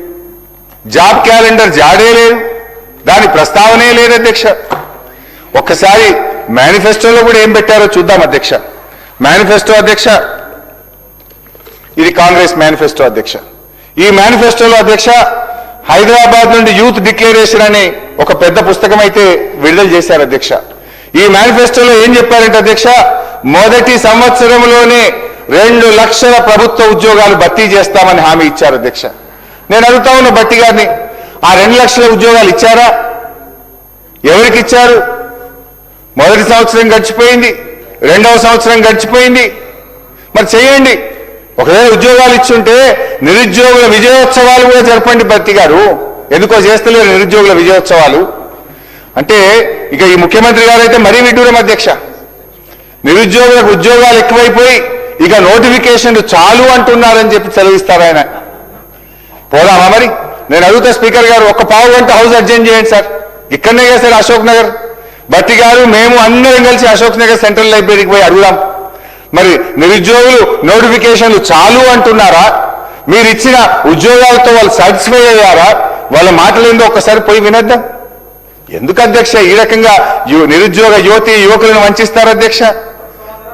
జాబ్ క్యాలెండర్ జాడే లేదు, దాని ప్రస్తావనే లేదు అధ్యక్ష. ఒక్కసారి మేనిఫెస్టోలో కూడా ఏం పెట్టారో చూద్దాం అధ్యక్ష. మేనిఫెస్టో అధ్యక్ష, ఇది కాంగ్రెస్ మేనిఫెస్టో అధ్యక్ష. ఈ మేనిఫెస్టోలో అధ్యక్ష హైదరాబాద్ నుండి యూత్ డిక్లరేషన్ అనే ఒక పెద్ద పుస్తకం అయితే విడుదల చేశారు అధ్యక్ష. ఈ మేనిఫెస్టోలో ఏం చెప్పారంటే అధ్యక్ష, మొదటి సంవత్సరంలోనే 2 లక్షల ప్రభుత్వ ఉద్యోగాలు భర్తీ చేస్తామని హామీ ఇచ్చారు అధ్యక్ష. నేను అడుగుతా ఉన్న భట్టి గారిని, ఆ 2 లక్షల ఉద్యోగాలు ఇచ్చారా? ఎవరికి ఇచ్చారు? మొదటి సంవత్సరం గడిచిపోయింది, రెండవ సంవత్సరం గడిచిపోయింది, మరి చేయండి. ఒకవేళ ఉద్యోగాలు ఇచ్చుంటే నిరుద్యోగుల విజయోత్సవాలు కూడా జరపండి భట్టి గారు. ఎందుకో చేస్తలేరు నిరుద్యోగుల విజయోత్సవాలు అంటే. ఇక ఈ ముఖ్యమంత్రి గారు అయితే మరీ విడ్డూరం అధ్యక్ష. నిరుద్యోగులకు ఉద్యోగాలు ఎక్కువైపోయి ఇక నోటిఫికేషన్లు చాలు అంటున్నారని చెప్పి సెలవిస్తారు ఆయన. పోదామా మరి? నేను అడుగుతా స్పీకర్ గారు, ఒక పావు గంట హౌస్ అడ్జెంట్ చేయండి సార్. ఇక్కడనే కదా సార్ అశోక్ నగర్. భట్టి గారు మేము అందరం కలిసి అశోక్ నగర్ సెంట్రల్ లైబ్రరీకి పోయి అడుగుదాం. మరి నిరుద్యోగులు నోటిఫికేషన్లు చాలు అంటున్నారా? మీరు ఇచ్చిన ఉద్యోగాలతో వాళ్ళు సాటిస్ఫై అయ్యారా? వాళ్ళ మాటలు ఏందో ఒక్కసారి పోయి వినద్దాం. ఎందుకు అధ్యక్ష ఈ రకంగా నిరుద్యోగ యువతి యువకులను వంచిస్తారు అధ్యక్ష?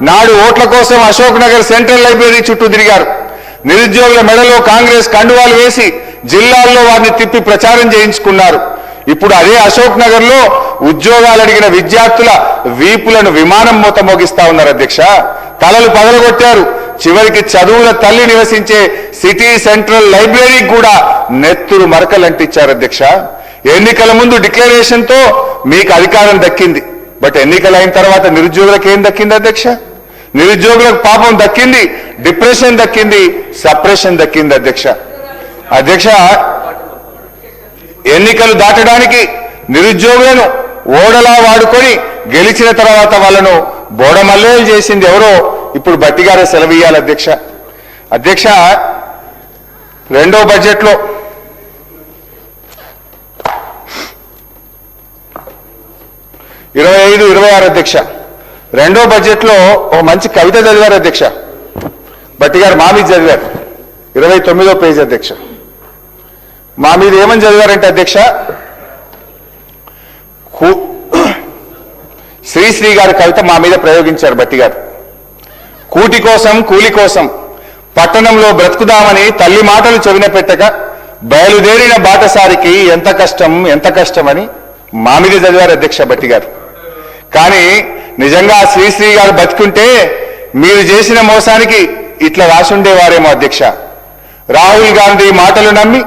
నాడు ఓట్ల కోసం అశోక్ నగర్ సెంట్రల్ లైబ్రరీ చుట్టూ తిరిగారు. నిరుద్యోగుల మెడలో కాంగ్రెస్ కండువాలు వేసి జిల్లాల్లో వారిని తిప్పి ప్రచారం చేయించుకున్నారు. ఇప్పుడు అదే అశోక్ నగర్ లో ఉద్యోగాలు అడిగిన విద్యార్థుల వీపులను విమానం మూత మోగిస్తా ఉన్నారు అధ్యక్ష. తలలు పగలగొట్టారు. చివరికి చదువుల తల్లి నివసించే సిటీ సెంట్రల్ లైబ్రరీకి కూడా నెత్తురు మరకలంటించారు అధ్యక్ష. ఎన్నికల ముందు డిక్లరేషన్ తో మీకు అధికారం దక్కింది, బట్ ఎన్నికలు అయిన తర్వాత నిరుద్యోగులకు ఏం దక్కింది అధ్యక్ష? నిరుద్యోగులకు పాపం దక్కింది, డిప్రెషన్ దక్కింది, సప్రెషన్ దక్కింది అధ్యక్ష. అధ్యక్ష, ఎన్నికలు దాటడానికి నిరుద్యోగులను ఓడలా వాడుకొని గెలిచిన తర్వాత వాళ్ళను బోడమల్లేలు చేసింది ఎవరో ఇప్పుడు భట్టి గారే సెలవియ్యాలి అధ్యక్ష. అధ్యక్ష, రెండో బడ్జెట్లో 25-26 అధ్యక్ష, రెండో బడ్జెట్లో ఒక మంచి కవిత చదివారు అధ్యక్ష. భట్టి గారు మా మీద చదివారు, 29వ పేజీ అధ్యక్ష. మా మీద ఏమని చదివారంటే అధ్యక్ష, శ్రీశ్రీ గారి కవిత మా మీద ప్రయోగించారు భట్టి గారు. కూటి కోసం కూలి కోసం పట్టణంలో బ్రతుకుదామని తల్లి మాటలు చెవిన పెట్టక బయలుదేరిన బాటసారికి ఎంత కష్టం ఎంత కష్టమని మా మీద చదివారు అధ్యక్ష భట్టి గారు. కానీ నిజంగా శ్రీశ్రీ గారు బతుకుంటే మీరు చేసిన మోసానికి ఇట్లా రాసుండేవారేమో అధ్యక్ష. రాహుల్ గాంధీ మాటలు నమ్మి,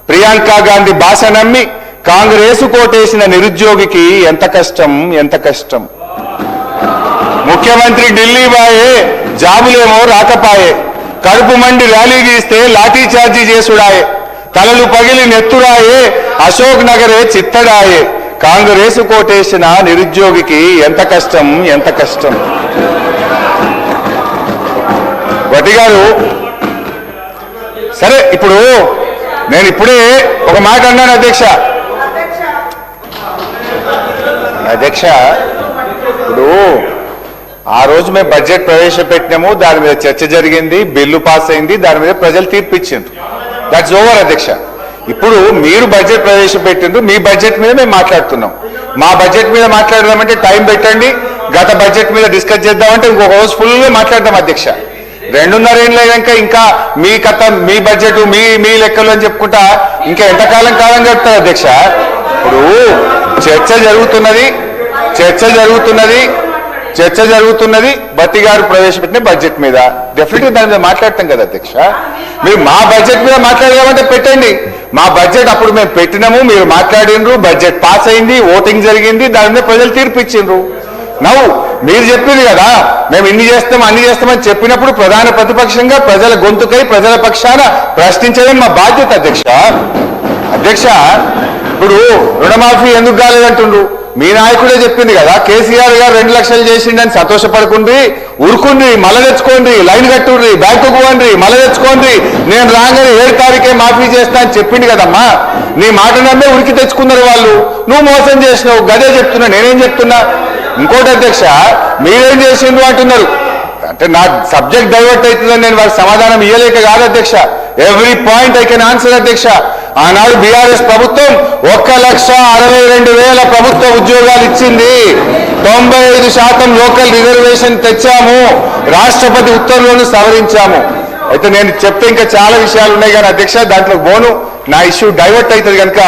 ప్రియాంక గాంధీ భాష నమ్మి కాంగ్రెసు కోటేసిన నిరుద్యోగికి ఎంత కష్టం ఎంత కష్టం. ముఖ్యమంత్రి ఢిల్లీ బాయే, జాబులేమో రాకపాయే, కడుపు మండి ర్యాలీ తీస్తే లాఠీ చార్జీ చేసుడాయే, తలలు పగిలి నెత్తురాయే, అశోక్ నగరే చిత్తడాయే, కాంగ్రెసు కోటేసిన నిరుద్యోగికి ఎంత కష్టం ఎంత కష్టం. భట్టి గారు, సరే ఇప్పుడు నేను ఇప్పుడే ఒక మాట అన్నాను అధ్యక్ష. అధ్యక్ష, ఇప్పుడు ఆ రోజు మేము బడ్జెట్ ప్రవేశపెట్టినాము, దాని మీద చర్చ జరిగింది, బిల్లు పాస్ అయింది, దాని మీద ప్రజలు తీర్పు ఇచ్చిండ్రు. దట్స్ ఓవర్ అధ్యక్ష. ఇప్పుడు మీరు బడ్జెట్ ప్రవేశపెట్టిండ్రు, మీ బడ్జెట్ మీద మేము మాట్లాడుతున్నాం. మా బడ్జెట్ మీద మాట్లాడదామంటే టైం పెట్టండి, గత బడ్జెట్ మీద డిస్కస్ చేద్దామంటే ఇంకొక రోజు ఫుల్గా మాట్లాడదాం అధ్యక్ష. 2.5 ఏళ్ళు అయ్యాక ఇంకా మీ కథ, మీ బడ్జెట్, మీ లెక్కలు అని చెప్పుకుంటా ఇంకా ఎంతకాలం గడుపుతారు అధ్యక్ష. ఇప్పుడు చర్చ జరుగుతున్నది, చర్చ జరుగుతున్నది భట్టి గారు ప్రవేశపెట్టిన బడ్జెట్ మీద. డెఫినెట్గా దాని మీద మాట్లాడతాం కదా అధ్యక్ష. మీరు మా బడ్జెట్ మీద మాట్లాడదామంటే పెట్టండి. మా బడ్జెట్ అప్పుడు మేము పెట్టినాము, మీరు మాట్లాడినరు, బడ్జెట్ పాస్ అయింది, ఓటింగ్ జరిగింది, దాని మీద ప్రజలు తీర్పు ఇచ్చిండ్రు. నవ్వు మీరు చెప్పింది కదా మేము ఇన్ని చేస్తాం అన్ని చేస్తామని చెప్పినప్పుడు ప్రధాన ప్రతిపక్షంగా ప్రజల గొంతుకై ప్రజల పక్షాన ప్రశ్నించడం మా బాధ్యత అధ్యక్ష. అధ్యక్ష ఇప్పుడు రుణమాఫీ ఎందుకు కాలేదంటుండ్రు? మీ నాయకుడే చెప్పింది కదా, కేసీఆర్ గారు 2 లక్షలు చేసిండని సంతోషపడుకుండ్రి, ఉరుకుండ్రి, మళ్ళా తెచ్చుకోండి, లైన్ కట్టుండ్రి, బ్యాంకుకు పోండి, మళ్ళా తెచ్చుకోండి, నేను రాగానే 7 తారీఖే మాఫీ చేస్తా అని చెప్పింది కదమ్మా. నీ మాట నమ్మే ఉరికి తెచ్చుకున్నారు వాళ్ళు. నువ్వు మోసం చేసినావు, గదే చెప్తున్నా. నేనేం చెప్తున్నా? ఇంకోటి అధ్యక్ష, మీరేం చేసిండ్రు అంటున్నారు. అంటే నా సబ్జెక్ట్ డైవర్ట్ అవుతుందని నేను వారికి సమాధానం ఇయ్యలేక కాదు అధ్యక్ష. Every point I can answer అధ్యక్ష. ఆనాడు బీఆర్ఎస్ ప్రభుత్వం 1,62,000 ప్రభుత్వ ఉద్యోగాలు ఇచ్చింది. 95% లోకల్ రిజర్వేషన్ తెచ్చాము. రాష్ట్రపతి ఉత్తర్వులను సవరించాము. అయితే నేను చెప్తే ఇంకా చాలా విషయాలు ఉన్నాయి కానీ అధ్యక్ష దాంట్లో బోను నా ఇష్యూ డైవర్ట్ అవుతుంది కనుక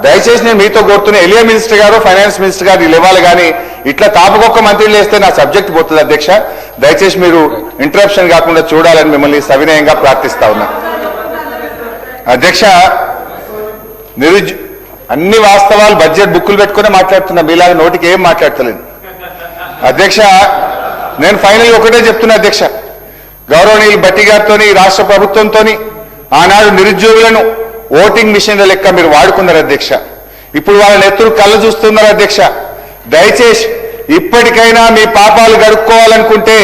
దయచేసి నేను మీతో కోరుతున్న ఎలియా మినిస్టర్ గారు ఫైనాన్స్ మినిస్టర్ గారు వీళ్ళు ఇవ్వాలి కానీ ఇట్లా తాపకొక్క మంత్రులు వేస్తే నా సబ్జెక్ట్ పోతుంది అధ్యక్ష. దయచేసి మీరు ఇంటరప్షన్ కాకుండా చూడాలని మిమ్మల్ని సవినయంగా ప్రార్థిస్తా ఉన్నా అధ్యక్ష. అన్ని వాస్తవాలు బడ్జెట్ బుక్కులు పెట్టుకునే మాట్లాడుతున్నా, మీలాగా నోటికి ఏం మాట్లాడతలేదు అధ్యక్ష. నేను ఫైనల్ ఒకటే చెప్తున్నా అధ్యక్ష, గౌరవనీయులు భట్టి గారితో రాష్ట్ర ప్రభుత్వంతో ఆనాడు నిరుద్యోగులను ఓటింగ్ మిషన్ల లెక్క మీరు వాడుకున్నారు అధ్యక్ష. ఇప్పుడు వాళ్ళని ఎత్తురు కళ్ళు చూస్తున్నారు అధ్యక్ష. దయచేసి ఇప్పటికైనా మీ పాపాలు గడుక్కోవాలనుకుంటే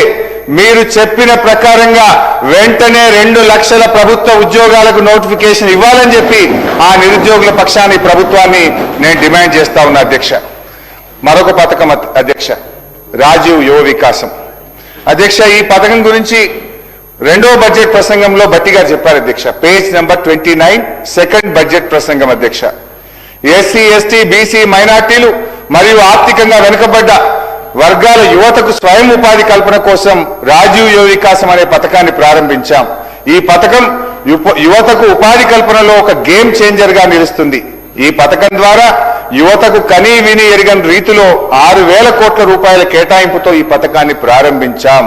మీరు చెప్పిన ప్రకారంగా వెంటనే 2 లక్షల ప్రభుత్వ ఉద్యోగాలకు నోటిఫికేషన్ ఇవ్వాలని చెప్పి ఆ నిరుద్యోగుల పక్షాన్ని ప్రభుత్వాన్ని నేను డిమాండ్ చేస్తా ఉన్నా అధ్యక్ష. మరొక పథకం అధ్యక్ష, రాజీవ్ యువ వికాసం అధ్యక్ష. ఈ పథకం గురించి 2వ బడ్జెట్ ప్రసంగంలో భట్టి గారు చెప్పారు అధ్యక్ష. పేజ్ నెంబర్ 29 సెకండ్ బడ్జెట్ ప్రసంగం అధ్యక్ష. ఎస్సీ ఎస్టీ బీసీ మైనార్టీలు మరియు ఆర్థికంగా వెనుకబడ్డ వర్గాల యువతకు స్వయం ఉపాధి కల్పన కోసం రాజీవ్ యువ వికాసం అనే పథకాన్ని ప్రారంభించాం. ఈ పథకం యువతకు ఉపాధి కల్పనలో ఒక గేమ్ చేంజర్ గా నిలుస్తుంది. ఈ పథకం ద్వారా యువతకు కనీ విని ఎరగని రీతిలో 6,000 కోట్ల రూపాయల కేటాయింపుతో ఈ పథకాన్ని ప్రారంభించాం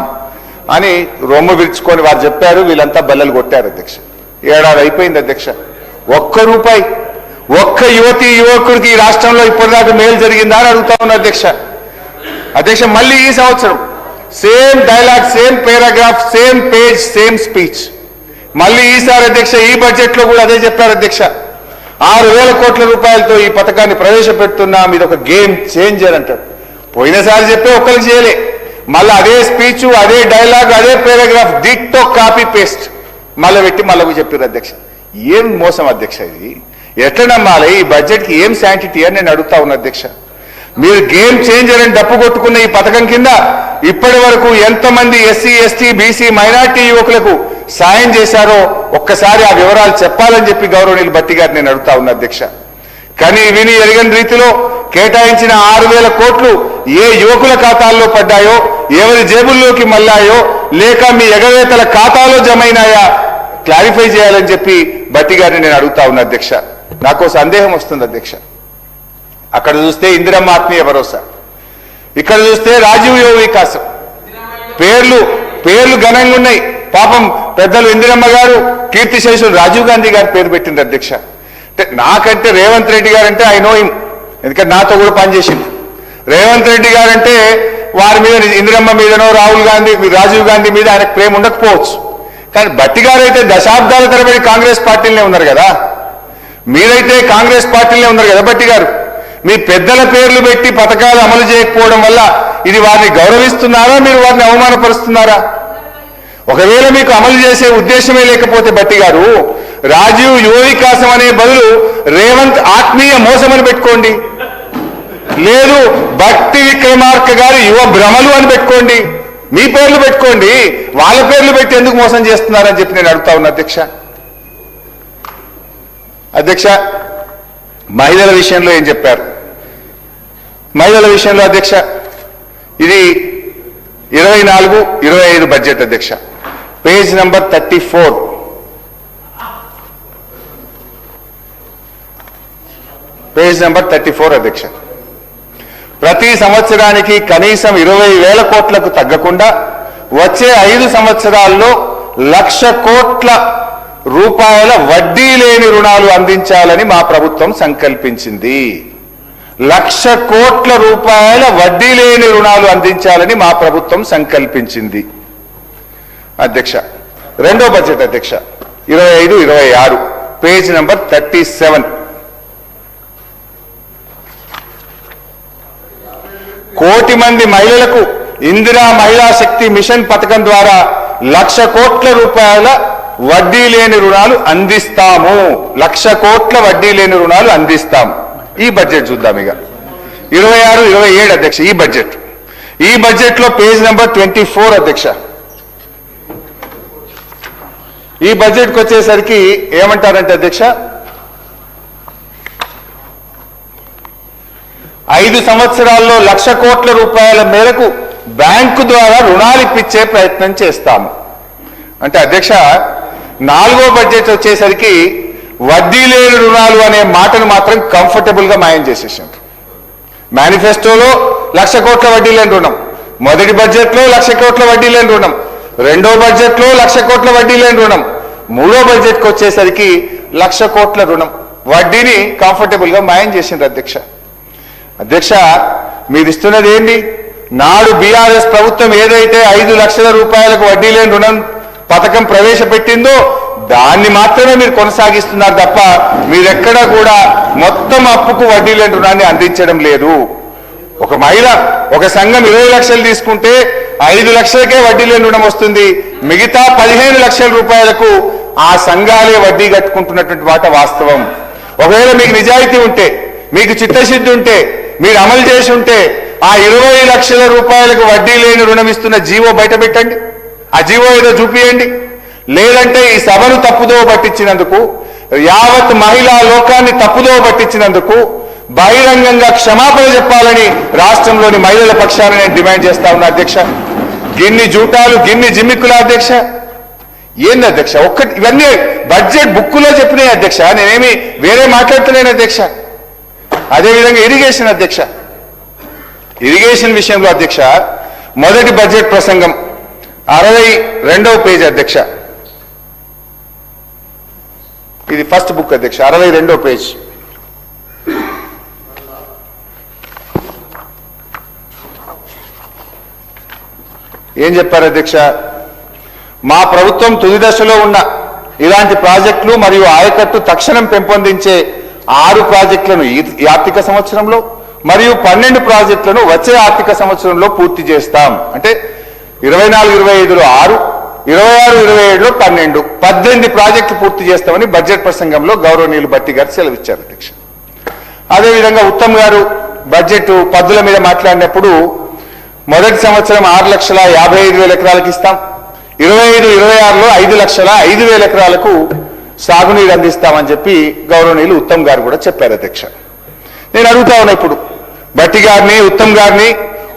అని రొమ్ము విరుచుకొని వారు చెప్పారు. వీళ్ళంతా బల్లలు కొట్టారు అధ్యక్ష. 7 ఏడాది అయిపోయింది అధ్యక్ష. 1 రూపాయి ఒక్క యువతి యువకుడికి ఈ రాష్ట్రంలో ఇప్పటిదాకా మేలు జరిగిందా అని అడుగుతా ఉన్నా అధ్యక్ష. అధ్యక్ష మళ్ళీ ఈ సంవత్సరం same dialogue, same paragraph, same page, same speech. మళ్ళీ ఈసారి అధ్యక్ష ఈ బడ్జెట్ లో కూడా అదే చెప్పారు అధ్యక్ష. 6,000 కోట్ల రూపాయలతో ఈ పథకాన్ని ప్రవేశపెడుతున్నాం, ఇది ఒక గేమ్ చేంజర్ అంటారు. పోయినసారి చెప్పే ఒక్కరికి చేయలే, మళ్ళీ అదే స్పీచ్, అదే డైలాగ్, అదే పారాగ్రాఫ్ డిట్టో కాపీ పేస్ట్ మళ్ళీ పెట్టి మళ్ళీ చెప్పారు అధ్యక్ష. ఏం మోసం అధ్యక్ష ఇది? ఎట్లా నమ్మాలి? ఈ బడ్జెట్కి ఏం శాంటిటీ అని నేను అడుగుతా ఉన్నా అధ్యక్ష. మీరు గేమ్ చేంజర్ అని డప్పు కొట్టుకున్న ఈ పథకం కింద ఇప్పటి వరకు ఎంతమంది ఎస్సీ ఎస్టీ బీసీ మైనార్టీ యువకులకు సాయం చేశారో ఒక్కసారి ఆ వివరాలు చెప్పాలని చెప్పి గౌరవనీయులు భట్టి గారు నేను అడుగుతా ఉన్నా అధ్యక్ష. కానీ విని ఎరగని రీతిలో కేటాయించిన 6,000 కోట్లు ఏ యువకుల ఖాతాల్లో పడ్డాయో, ఎవరి జేబుల్లోకి మళ్ళాయో, లేక మీ ఎగవేతల ఖాతాలో జమైనాయా క్లారిఫై చేయాలని చెప్పి భట్టి గారిని నేను అడుగుతా ఉన్నా అధ్యక్ష. నాకు సందేహం వస్తుంది అధ్యక్ష. అక్కడ చూస్తే ఇందిరమ్మ ఆత్మీయ భరోసా, ఇక్కడ చూస్తే రాజీవ్ యువ వికాసం, పేర్లు ఘనంగా ఉన్నాయి. పాపం పెద్దలు ఇందిరమ్మ గారు, కీర్తిశేషులు రాజీవ్ గాంధీ గారు పేరు పెట్టింది అధ్యక్ష. అంటే నాకంటే Revanth Reddy guarantee I know him, ఎందుకంటే నాతో కూడా పనిచేసింది. రేవంత్ రెడ్డి గారంటే వారి మీద ఇందిరమ్మ మీదనో రాజీవ్ గాంధీ మీద ఆయనకు ప్రేమ ఉండకపోవచ్చు. కానీ భట్టి గారు అయితే దశాబ్దాల తరబడి కాంగ్రెస్ పార్టీలోనే ఉన్నారు కదా, మీరైతే కాంగ్రెస్ పార్టీలోనే ఉన్నారు కదా భట్టి గారు. మీ పెద్దల పేర్లు పెట్టి పథకాలు అమలు చేయకపోవడం వల్ల ఇది వారిని గౌరవిస్తున్నారా, మీరు వారిని అవమానపరుస్తున్నారా? ఒకవేళ మీకు అమలు చేసే ఉద్దేశమే లేకపోతే భట్టి గారు రాజీవ్ యువ వికాసం అనే బదులు రేవంత్ ఆత్మీయ మోసమని పెట్టుకోండి, లేదు భట్టి విక్రమార్క గారి యువ భ్రమలు అని పెట్టుకోండి. మీ పేర్లు పెట్టుకోండి, వాళ్ళ పేర్లు పెట్టి ఎందుకు మోసం చేస్తున్నారని చెప్పి నేను అడుగుతా ఉన్నా అధ్యక్ష. అధ్యక్ష మహిళల విషయంలో ఏం చెప్పారు? మహిళల విషయంలో అధ్యక్ష ఇది 24-25 బడ్జెట్ అధ్యక్ష. Page number 34. పేజ్ నెంబర్ 34 అధ్యక్ష. ప్రతి సంవత్సరానికి కనీసం 20,000 కోట్లకు తగ్గకుండా వచ్చే 5 సంవత్సరాల్లో 1,00,000 కోట్ల రూపాయల వడ్డీ లేని రుణాలు అందించాలని మా ప్రభుత్వం సంకల్పించింది. 1,00,000 కోట్ల రూపాయల వడ్డీ లేని రుణాలు అందించాలని మా ప్రభుత్వం సంకల్పించింది. అధ్యక్ష, రెండో బడ్జెట్ అధ్యక్ష 25-26 పేజ్ నంబర్ 37. కోటి మంది మహిళలకు ఇందిరా మహిళా శక్తి మిషన్ పథకం ద్వారా 1,00,000 కోట్ల రూపాయల వడ్డీ లేని రుణాలు అందిస్తాము. 1,00,000 కోట్ల వడ్డీ లేని రుణాలు అందిస్తాం. ఈ బడ్జెట్ చూద్దాం. ఇక 26-27 అధ్యక్ష ఈ బడ్జెట్ లో పేజ్ నెంబర్ 24 అధ్యక్ష. ఈ బడ్జెట్కి వచ్చేసరికి ఏమంటారంటే అధ్యక్ష, 5 సంవత్సరాల్లో 1,00,000 కోట్ల రూపాయల మేరకు బ్యాంకు ద్వారా రుణాలు ఇప్పించే ప్రయత్నం చేస్తాము. అంటే అధ్యక్ష, 4వ బడ్జెట్ వచ్చేసరికి వడ్డీ లేని రుణాలు అనే మాటను మాత్రం కంఫర్టబుల్ గా మాయం చేసేసారు. మేనిఫెస్టోలో 1,00,000 కోట్ల వడ్డీ లేని రుణం, మొదటి బడ్జెట్ లో 1,00,000 కోట్ల వడ్డీ లేని రుణం, రెండో బడ్జెట్ లో 1,00,000 కోట్ల వడ్డీ లేని రుణం, మూడో బడ్జెట్ కి వచ్చేసరికి 1,00,000 కోట్ల రుణం వడ్డీని కంఫర్టబుల్ గా మాయం చేసిండ్రు అధ్యక్ష. అధ్యక్ష, మీరు ఇస్తున్నది ఏంటి? నాడు బీఆర్ఎస్ ప్రభుత్వం ఏదైతే 5 లక్షల రూపాయలకు వడ్డీ లేని రుణం పథకం ప్రవేశపెట్టిందో దాన్ని మాత్రమే మీరు కొనసాగిస్తున్నారు తప్ప మీరెక్కడా కూడా మొత్తం అప్పుకు వడ్డీ లేని రుణాన్ని అందించడం లేదు. ఒక మహిళ ఒక సంఘం 20 లక్షలు తీసుకుంటే 5 లక్షలకే వడ్డీ లేని రుణం వస్తుంది. మిగతా 15 లక్షల రూపాయలకు ఆ సంఘాలే వడ్డీ కట్టుకుంటున్నటువంటి మాట వాస్తవం. ఒకవేళ మీకు నిజాయితీ ఉంటే, మీకు చిత్తశుద్ధి ఉంటే, మీరు అమలు చేసి ఉంటే ఆ 20 లక్షల రూపాయలకు వడ్డీ లేని రుణం ఇస్తున్న జీవో బయట పెట్టండి. ఆ జీవో ఏదో చూపియండి. లేదంటే ఈ సభను తప్పుదోవ పట్టించినందుకు, యావత్ మహిళా లోకాన్ని తప్పుదోవ పట్టించినందుకు బహిరంగంగా క్షమాపణ చెప్పాలని రాష్ట్రంలోని మహిళల పక్షాన నేను డిమాండ్ చేస్తా ఉన్నా అధ్యక్ష. గిన్ని జూటాలు, గిన్ని జిమ్మిక్కుల అధ్యక్ష. ఏంది అధ్యక్ష? ఇవన్నీ బడ్జెట్ బుక్కులో చెప్పినాయి అధ్యక్ష. నేనేమి వేరే మాట్లాడుతున్నాను అధ్యక్ష. అదేవిధంగా ఇరిగేషన్ అధ్యక్ష, ఇరిగేషన్ విషయంలో అధ్యక్ష మొదటి బడ్జెట్ ప్రసంగం 62వ పేజ్ అధ్యక్ష. ఇది ఫస్ట్ బుక్ అధ్యక్ష, 62వ పేజ్. ఏం చెప్పారు అధ్యక్ష? మా ప్రభుత్వం తుది దశలో ఉన్న ఇలాంటి ప్రాజెక్టులు మరియు ఆయకట్టు తక్షణం పెంపొందించే 6 ప్రాజెక్టులను ఈ ఆర్థిక సంవత్సరంలో మరియు 12 ప్రాజెక్టులను వచ్చే ఆర్థిక సంవత్సరంలో పూర్తి చేస్తాం. అంటే 24-25లో 6, 26-27లో 12, 18 ప్రాజెక్టులు పూర్తి చేస్తామని బడ్జెట్ ప్రసంగంలో గౌరవనీయులు భట్టి గారు సెలవిచ్చారు అధ్యక్ష. అదేవిధంగా ఉత్తమ్ గారు బడ్జెట్ పద్దుల మీద మాట్లాడినప్పుడు మొదటి సంవత్సరం 6,55,000 ఎకరాలకు ఇస్తాం, 25-26లో 5,05,000 ఎకరాలకు సాగునీరు అందిస్తామని చెప్పి గౌరవనీయులు ఉత్తమ్ గారు కూడా చెప్పారు అధ్యక్ష. నేను అడుగుతా ఉన్నా ఇప్పుడు భట్టి గారిని, ఉత్తమ్ గారిని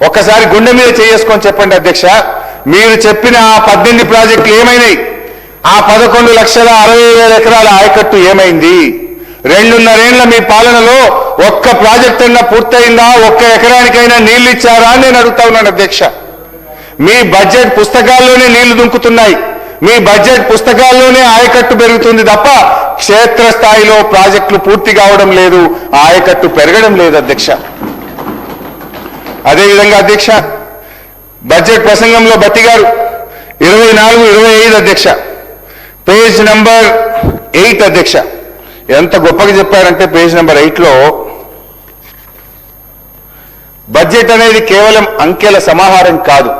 ఒక్కసారి గుండె మీద చేసుకొని చెప్పండి అధ్యక్ష, మీరు చెప్పిన ఆ 18 ప్రాజెక్టులు ఏమైనాయి? ఆ 11,60,60,000 ఎకరాల ఆయకట్టు ఏమైంది? 2.5 ఏళ్ల మీ పాలనలో ఒక్క ప్రాజెక్ట్ అన్నా పూర్తయిందా? ఒక్క ఎకరానికైనా నీళ్లు ఇచ్చారా అని నేను అడుగుతా ఉన్నాను అధ్యక్ష. మీ బడ్జెట్ పుస్తకాల్లోనే నీళ్లు దుంకుతున్నాయి, మీ బడ్జెట్ పుస్తకాల్లోనే ఆయకట్టు పెరుగుతుంది తప్ప క్షేత్రస్థాయిలో ప్రాజెక్టులు పూర్తి కావడం లేదు, ఆయకట్టు పెరగడం లేదు అధ్యక్ష. అదేవిధంగా అధ్యక్ష బడ్జెట్ ప్రసంగంలో భట్టి గారు 24-25 అధ్యక్ష పేజ్ నంబర్ 8 అధ్యక్ష ఎంత గొప్పగా చెప్పారంటే పేజ్ నెంబర్ 8లో బడ్జెట్ అనేది కేవలం అంకెల సమాహారం కాదు,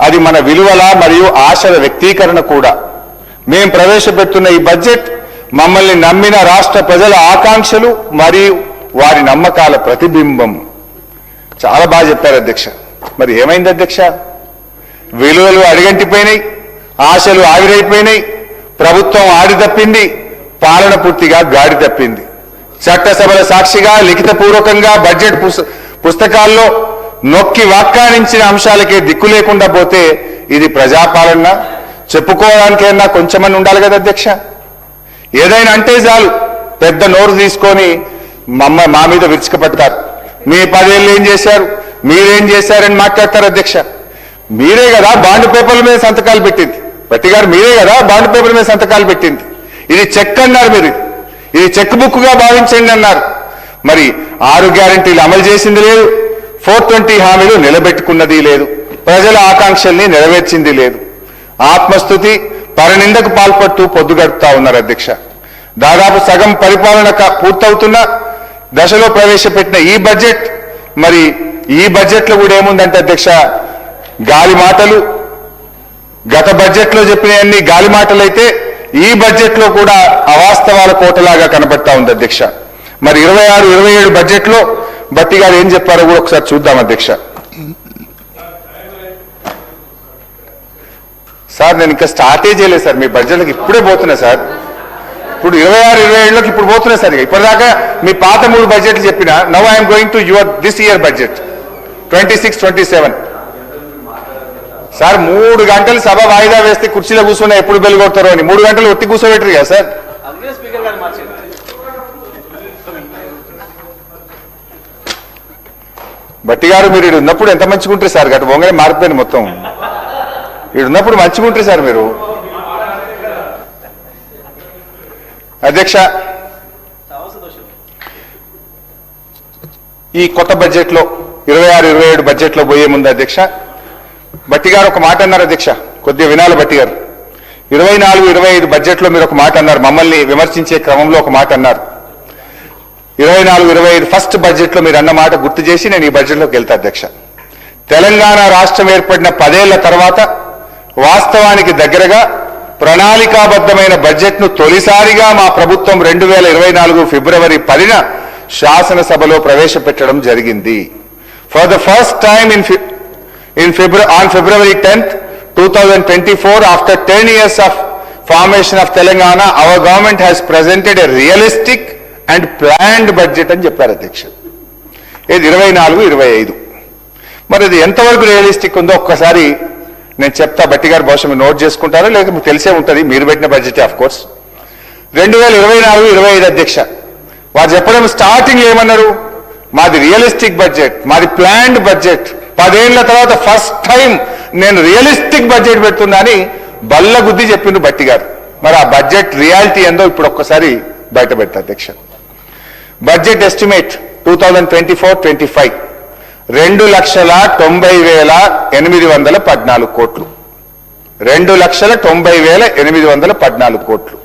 అది మన విలువల మరియు ఆశల వ్యక్తీకరణ కూడా. మేము ప్రవేశపెడుతున్న ఈ బడ్జెట్ మమ్మల్ని నమ్మిన రాష్ట్ర ప్రజల ఆకాంక్షలు మరియు వారి నమ్మకాల ప్రతిబింబం. చాలా బాగా చెప్పారు అధ్యక్ష. మరి ఏమైంది అధ్యక్ష? విలువలు అడిగంటిపోయినాయి, ఆశలు ఆవిరైపోయినాయి, ప్రభుత్వం ఆడి తప్పింది, పాలన పూర్తిగా గాడి తప్పింది. చట్టసభల సాక్షిగా లిఖితపూర్వకంగా బడ్జెట్ పుస్తకాల్లో నొక్కి వ్యాఖ్యానించిన అంశాలకే దిక్కు లేకుండా పోతే ఇది ప్రజాపాలన చెప్పుకోవడానికైనా కొంచెమని ఉండాలి కదా అధ్యక్ష. ఏదైనా అంటే చాలు పెద్ద నోరు తీసుకొని మా మీద విరుచుకుపడతారు. మీ 10 ఏళ్ళు ఏం చేశారు, మీరేం చేశారని మాట్లాడతారు అధ్యక్ష. మీరే కదా బాండ్ పేపర్ల మీద సంతకాలు పెట్టింది, భట్టి గారు మీరే కదా బాండ్ పేపర్ల మీద సంతకాలు పెట్టింది. ఇది చెక్ అన్నారు మీరు, ఇది చెక్ బుక్ గా భావించండి అన్నారు. మరి 6 గ్యారెంటీలు అమలు చేసింది లేదు, 420 హామీలు నిలబెట్టుకున్నది లేదు, ప్రజల ఆకాంక్షల్ని నెరవేర్చింది లేదు. ఆత్మస్తుతి పరనిందకు పాల్పడుతూ పొద్దుగడుపుతా ఉన్నారు అధ్యక్ష. దాదాపు సగం పరిపాలన పూర్తవుతున్న దశలో ప్రవేశపెట్టిన ఈ బడ్జెట్, మరి ఈ బడ్జెట్ లో కూడా ఏముందంటే అధ్యక్ష, గాలి మాటలు. గత బడ్జెట్ లో చెప్పినవన్నీ గాలి మాటలైతే ఈ బడ్జెట్ లో కూడా అవాస్తవాల కోటలాగా కనబడతా ఉంది అధ్యక్ష. మరి 26-27 బడ్జెట్ లో భట్టి గారు ఏం చెప్పారో కూడా ఒకసారి చూద్దాం అధ్యక్ష. సార్ నేను ఇంకా స్టార్టే చేయలేదు సార్, మీ బడ్జెట్లకు ఇప్పుడే పోతున్నా సార్. ఇప్పుడు 26-27లోకి ఇప్పుడు పోతున్నా సార్. ఇప్పటిదాకా మీ పాత 3 బడ్జెట్లు చెప్పిన, now I'm going to your this year budget 26-27. Sir 3 గంటలు సభ వాయిదా వేస్తే కుర్చీలో కూర్చున్నా ఎప్పుడు బెల్ కొడతారో అని 3 గంటలు ఒట్టి కూర్చోబెట్టరు కదా సార్. భట్టి గారు మీరు ఇక్కడ ఉన్నప్పుడు ఎంత మంచిగా ఉంటారు సార్, గట్టు బొంగనే మారిపోయింది మొత్తం. ఇక్కడ ఉన్నప్పుడు మంచిగా ఉంటారు సార్ మీరు. అధ్యక్ష, ఈ కొత్త బడ్జెట్ లో 26-27 బడ్జెట్ లో పోయే ముందు అధ్యక్ష, భట్టి గారు ఒక మాట అన్నారు అధ్యక్ష, కొద్దిగా వినాలి భట్టి గారు. 24-25 బడ్జెట్ లో మీరు ఒక మాట అన్నారు, మమ్మల్ని విమర్శించే క్రమంలో ఒక మాట అన్నారు. 24-25 ఫస్ట్ బడ్జెట్ లో మీరు అన్న మాట గుర్తు చేసి నేను ఈ బడ్జెట్ లోకి వెళ్తా అధ్యక్ష. తెలంగాణ రాష్ట్రం ఏర్పడిన 10 ఏళ్ల తర్వాత వాస్తవానికి దగ్గరగా ప్రణాళికాబద్ధమైన బడ్జెట్ ను తొలిసారిగా మా ప్రభుత్వం 2024 ఫిబ్రవరి 10న శాసనసభలో ప్రవేశపెట్టడం జరిగింది. For the first time on February 10th, 2024, after 10 years of formation of Telangana, our government has presented a realistic and planned budget అని చెప్పారు అధ్యక్ష. ఇది 24-25. మరి ఇది ఎంతవరకు రియలిస్టిక్ ఉందో ఒక్కసారి నేను చెప్తా, భట్టి గారు బహుశా మీరు నోట్ చేసుకుంటారో లేకపోతే మీకు తెలిసే ఉంటుంది, మీరు పెట్టిన బడ్జెట్ ఆఫ్ కోర్స్. 2024-25 అధ్యక్ష, వారు చెప్పడం స్టార్టింగ్ ఏమన్నారు, మాది రియలిస్టిక్ బడ్జెట్, మాది ప్లాన్డ్ బడ్జెట్, 10 ఏళ్ల తర్వాత ఫస్ట్ టైం నేను రియలిస్టిక్ బడ్జెట్ పెడుతున్నా అని బల్ల గుద్ది చెప్పిండు భట్టి గారు. మరి ఆ బడ్జెట్ రియాలిటీ ఏందో ఇప్పుడు ఒక్కసారి బయట పెడతా అధ్యక్ష. బడ్జెట్ ఎస్టిమేట్ 2024-25 2,90,814 కోట్లు. 2,90,814 కోట్లు.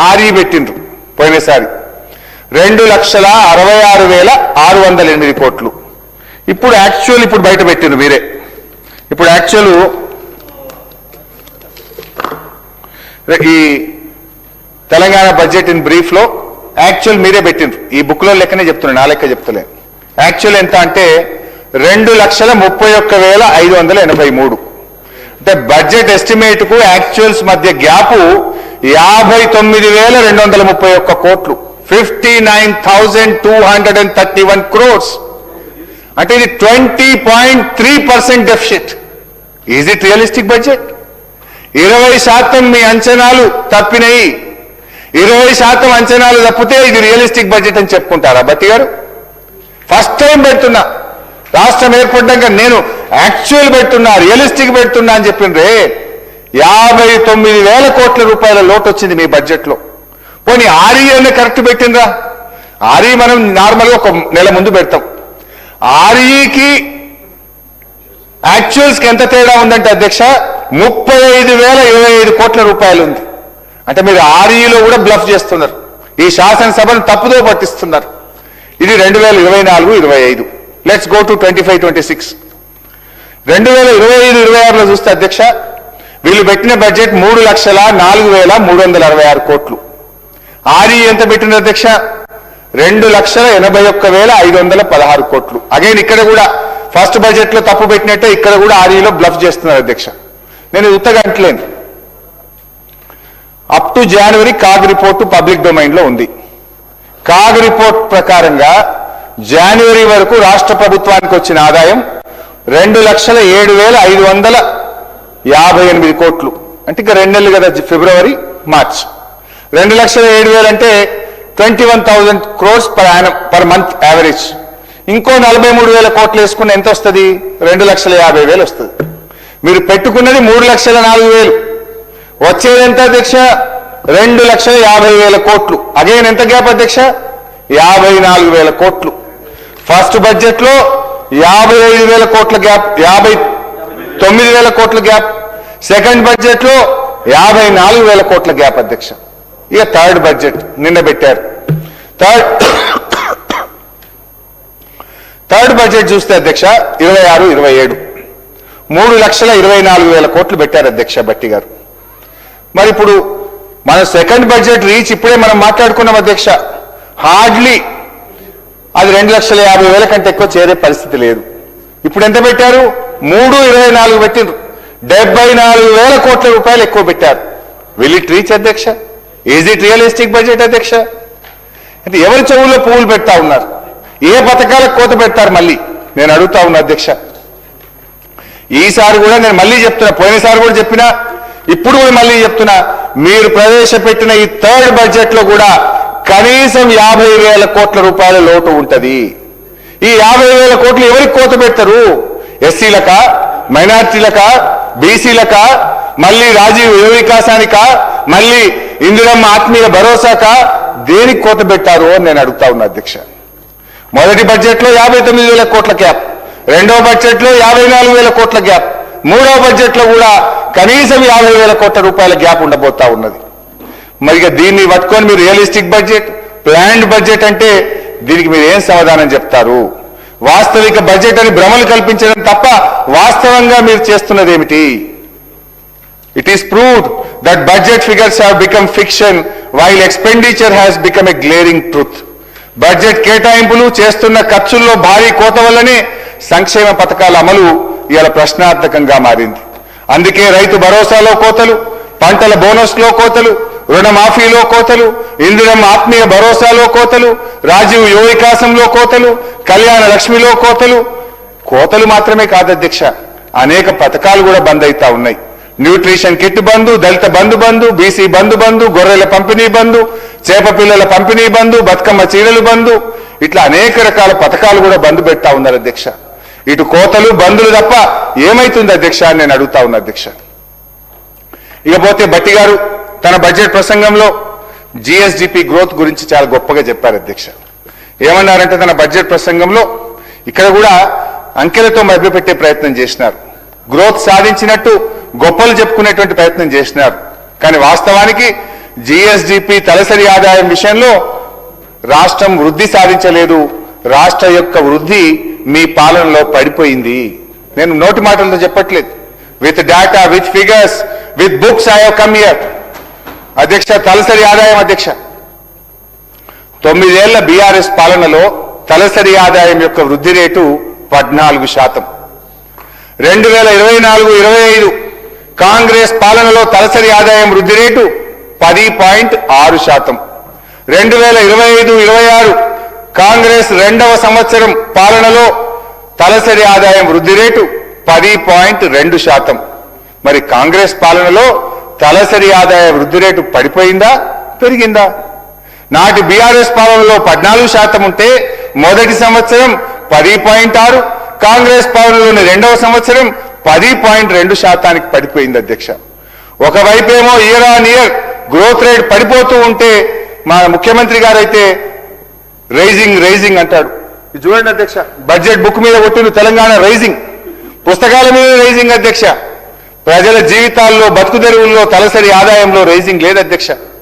ఆర్ఈ పెట్టిండ్రు పోయినసారి 2,66,608 కోట్లు. ఇప్పుడు యాక్చువల్ ఇప్పుడు బయట పెట్టిండ్రు మీరే. ఇప్పుడు యాక్చువల్ ఈ తెలంగాణ బడ్జెట్ ఇన్ బ్రీఫ్ లో యాక్చువల్ మీరే పెట్టిండ్రు. ఈ బుక్ లో లెక్కనే చెప్తున్నా, నా లెక్క చెప్తలే. యాక్చువల్ ఎంత అంటే 2,31,583. అంటే బడ్జెట్ ఎస్టిమేట్ కు యాక్చువల్స్ మధ్య గ్యాప్ 59,231 కోట్లు, 59,231 crores. అంటే ఇది 20.3% deficit. Is it realistic budget? 20% మీ అంచనాలు తప్పినాయి. 20% అంచనాలు తప్పితే ఇది రియలిస్టిక్ బడ్జెట్ అని చెప్పుకుంటారా భట్టి గారు? ఫస్ట్ టైం పెడుతున్నా, రాష్ట్రం ఏర్పడ్డాక నేను యాక్చువల్ పెడుతున్నా, రియలిస్టిక్ పెడుతున్నా అని చెప్పిండ్రే. 59,000 కోట్ల రూపాయల లోటు వచ్చింది మీ బడ్జెట్ లో. పోనీ ఆర్ఈ అనే కరెక్ట్ పెట్టిండ్రా? ఆర్ఈ మనం నార్మల్గా ఒక నెల ముందు పెడతాం. ఆర్ఈకి యాక్చువల్స్ కి ఎంత తేడా ఉందంటే అధ్యక్ష 35,025 కోట్ల రూపాయలు ఉంది. అంటే మీరు ఆర్ఈలో కూడా బ్లఫ్ చేస్తున్నారు, ఈ శాసనసభను తప్పుదో పట్టిస్తున్నారు. ఇది 2024-25. Let's go to 25-26. 2025-26లో చూస్తే అధ్యక్ష వీళ్ళు పెట్టిన బడ్జెట్ 3,04,366 కోట్లు. ఆర్ఈ ఎంత పెట్టిన అధ్యక్ష 2,81,516 కోట్లు. అగైన్ ఇక్కడ కూడా ఫస్ట్ బడ్జెట్ లో తప్పు పెట్టినట్టే ఇక్కడ కూడా ఆర్ఈలో బ్లఫ్ చేస్తున్నారు అధ్యక్ష. నేను ఉత్తగా అంటలేను. Up to January CAG report public domain లో ఉంది. కాగ్ రిపోర్ట్ ప్రకారంగా జనవరి వరకు రాష్ట్ర ప్రభుత్వానికి వచ్చిన ఆదాయం 2,07,558 కోట్లు. అంటే ఇంకా 2 నెలలు కదా, ఫిబ్రవరి మార్చ్. 2,07,000 అంటే 21,000 crores per annum per month average. ఇంకో 43,000 కోట్లు వేసుకుని ఎంత వస్తుంది? 2,50,000 వస్తుంది. మీరు పెట్టుకున్నది 3,04,000, వచ్చేది ఎంత అధ్యక్ష? 2,50,000 కోట్లు. అగైన్ ఎంత గ్యాప్ అధ్యక్ష? 54,000 కోట్లు. ఫస్ట్ బడ్జెట్ లో 55,000 కోట్ల గ్యాప్, 59,000 కోట్ల గ్యాప్. సెకండ్ బడ్జెట్ లో 54,000 కోట్ల గ్యాప్ అధ్యక్ష. ఇక థర్డ్ బడ్జెట్ నిన్న పెట్టారు. థర్డ్ బడ్జెట్ చూస్తే అధ్యక్ష 26-27 3,24,000 కోట్లు పెట్టారు అధ్యక్ష భట్టి గారు. మరి ఇప్పుడు మన సెకండ్ బడ్జెట్ రీచ్ ఇప్పుడే మనం మాట్లాడుకున్నాం అధ్యక్ష. హార్డ్లీ అది 2,50,000 కంటే ఎక్కువ చేరే పరిస్థితి లేదు. ఇప్పుడు ఎంత పెట్టారు? 3,24 పెట్టిండ్రు. 74,000 కోట్ల రూపాయలు ఎక్కువ పెట్టారు. విల్ ఇట్ రీచ్ అధ్యక్ష? ఈజ్ ఇట్ రియలిస్టిక్ బడ్జెట్ అధ్యక్ష? అంటే ఎవరి చెవుల్లో పువ్వులు పెడతా ఉన్నారు? ఏ పథకాలకు కోత పెడతారు మళ్ళీ నేను అడుగుతా ఉన్నా అధ్యక్ష. ఈసారి కూడా నేను మళ్ళీ చెప్తున్నా, పోయినసారి కూడా చెప్పినా, ఇప్పుడు కూడా మళ్ళీ చెప్తున్నా, మీరు ప్రవేశపెట్టిన ఈ థర్డ్ బడ్జెట్ లో కూడా కనీసం 50,000 కోట్ల రూపాయల లోటు ఉంటది. ఈ 50,000 కోట్లు ఎవరికి కోత పెడతారు? ఎస్సీలక, మైనార్టీలక, బీసీలక, మళ్ళీ రాజీవ్ యువ వికాసానిక, మళ్ళీ ఇందిరమ్మ ఆత్మీయ భరోసాక, దేనికి కోత పెట్టారు అని నేను అడుగుతా ఉన్నా అధ్యక్ష. మొదటి బడ్జెట్ లో 59,000 కోట్ల గ్యాప్, రెండో బడ్జెట్ లో 54,000 కోట్ల గ్యాప్, మూడో బడ్జెట్ లో కూడా కనీసం 50,000 కోట్ల రూపాయల గ్యాప్ ఉండబోతా ఉన్నది. మరి దీన్ని పట్టుకొని మీరు రియలిస్టిక్ బడ్జెట్, ప్లాన్డ్ బడ్జెట్ అంటే దీనికి మీరు ఏం సమాధానం చెప్తారు? వాస్తవిక బడ్జెట్ అని భ్రమలు కల్పించడం తప్ప వాస్తవంగా మీరు చేస్తున్నది ఏమిటి? It is proved that budget figures have become fiction while expenditure has become a glaring truth. Budget కేటాయింపులు చేస్తున్న ఖర్చుల్లో భారీ కోత వల్లనే సంక్షేమ పథకాల అమలు ఇవాళ ప్రశ్నార్థకంగా మారింది. అందుకే రైతు భరోసాలో కోతలు, పంటల బోనస్లో కోతలు, రుణమాఫీలో కోతలు, ఇందిరమ్మ ఆత్మీయ భరోసాలో కోతలు, రాజీవ్ యువ వికాసంలో కోతలు, కళ్యాణ లక్ష్మిలో కోతలు. కోతలు మాత్రమే కాదు అధ్యక్ష, అనేక పథకాలు కూడా బంద్ అవుతా ఉన్నాయి. న్యూట్రిషన్ కిట్ బంధు, దళిత బంధు, బీసీ బంధు, గొర్రెల పంపిణీ బంధు, చేప పిల్లల పంపిణీ బంధు, బతుకమ్మ చీరలు బంధు, ఇట్లా అనేక రకాల పథకాలు కూడా బంద్ పెడతా ఉన్నారు అధ్యక్ష. ఇటు కోతలు బంధులు తప్ప ఏమైతుంది అధ్యక్ష అని నేను అడుగుతా ఉన్నా అధ్యక్ష. ఇకపోతే భట్టి గారు తన బడ్జెట్ ప్రసంగంలో జిఎస్డిపి గ్రోత్ గురించి చాలా గొప్పగా చెప్పారు అధ్యక్ష. ఏమన్నారంటే తన బడ్జెట్ ప్రసంగంలో ఇక్కడ కూడా అంకెలతో మభ్యపెట్టే ప్రయత్నం చేసినారు. గ్రోత్ సాధించినట్టు గొప్పలు చెప్పుకునేటువంటి ప్రయత్నం చేసినారు. కానీ వాస్తవానికి జిఎస్డిపి తలసరి ఆదాయం విషయంలో రాష్ట్రం వృద్ధి సాధించలేదు. రాష్ట్ర యొక్క వృద్ధి మీ పాలనలో పడిపోయింది. నేను నోటి మాటలతో చెప్పట్లేదు. With data, with figures, with books I have come here. అధ్యక్ష, తలసరి ఆదాయం అధ్యక్ష 9 ఏళ్ల బీఆర్ఎస్ పాలనలో తలసరి ఆదాయం యొక్క వృద్ధి రేటు 14%. 2024-25 కాంగ్రెస్ పాలనలో తలసరి ఆదాయం వృద్ధి రేటు 10.6%. 2025-26 కాంగ్రెస్ రెండవ సంవత్సరం పాలనలో తలసరి ఆదాయం వృద్ధి రేటు 10.2%. మరి కాంగ్రెస్ పాలనలో తలసరి ఆదాయ వృద్ధి రేటు పడిపోయిందా, పెరిగిందా? నాటి బీఆర్ఎస్ పాలనలో 14% ఉంటే మొదటి సంవత్సరం 10.6, కాంగ్రెస్ పాలనలోని రెండవ సంవత్సరం 10.2% పడిపోయింది అధ్యక్ష. ఒకవైపేమో year on year growth rate పడిపోతూ ఉంటే మా ముఖ్యమంత్రి గారైతే రైజింగ్ అంటాడు. చూడండి అధ్యక్ష, బడ్జెట్ బుక్ మీద కొట్టిన తెలంగాణ రైజింగ్, పుస్తకాల మీద రైజింగ్ అధ్యక్ష. ప్రజల జీవితాల్లో, బతుకు తెరువుల్లో, తలసరి ఆదాయంలో రైజింగ్ లేదు అధ్యక్ష.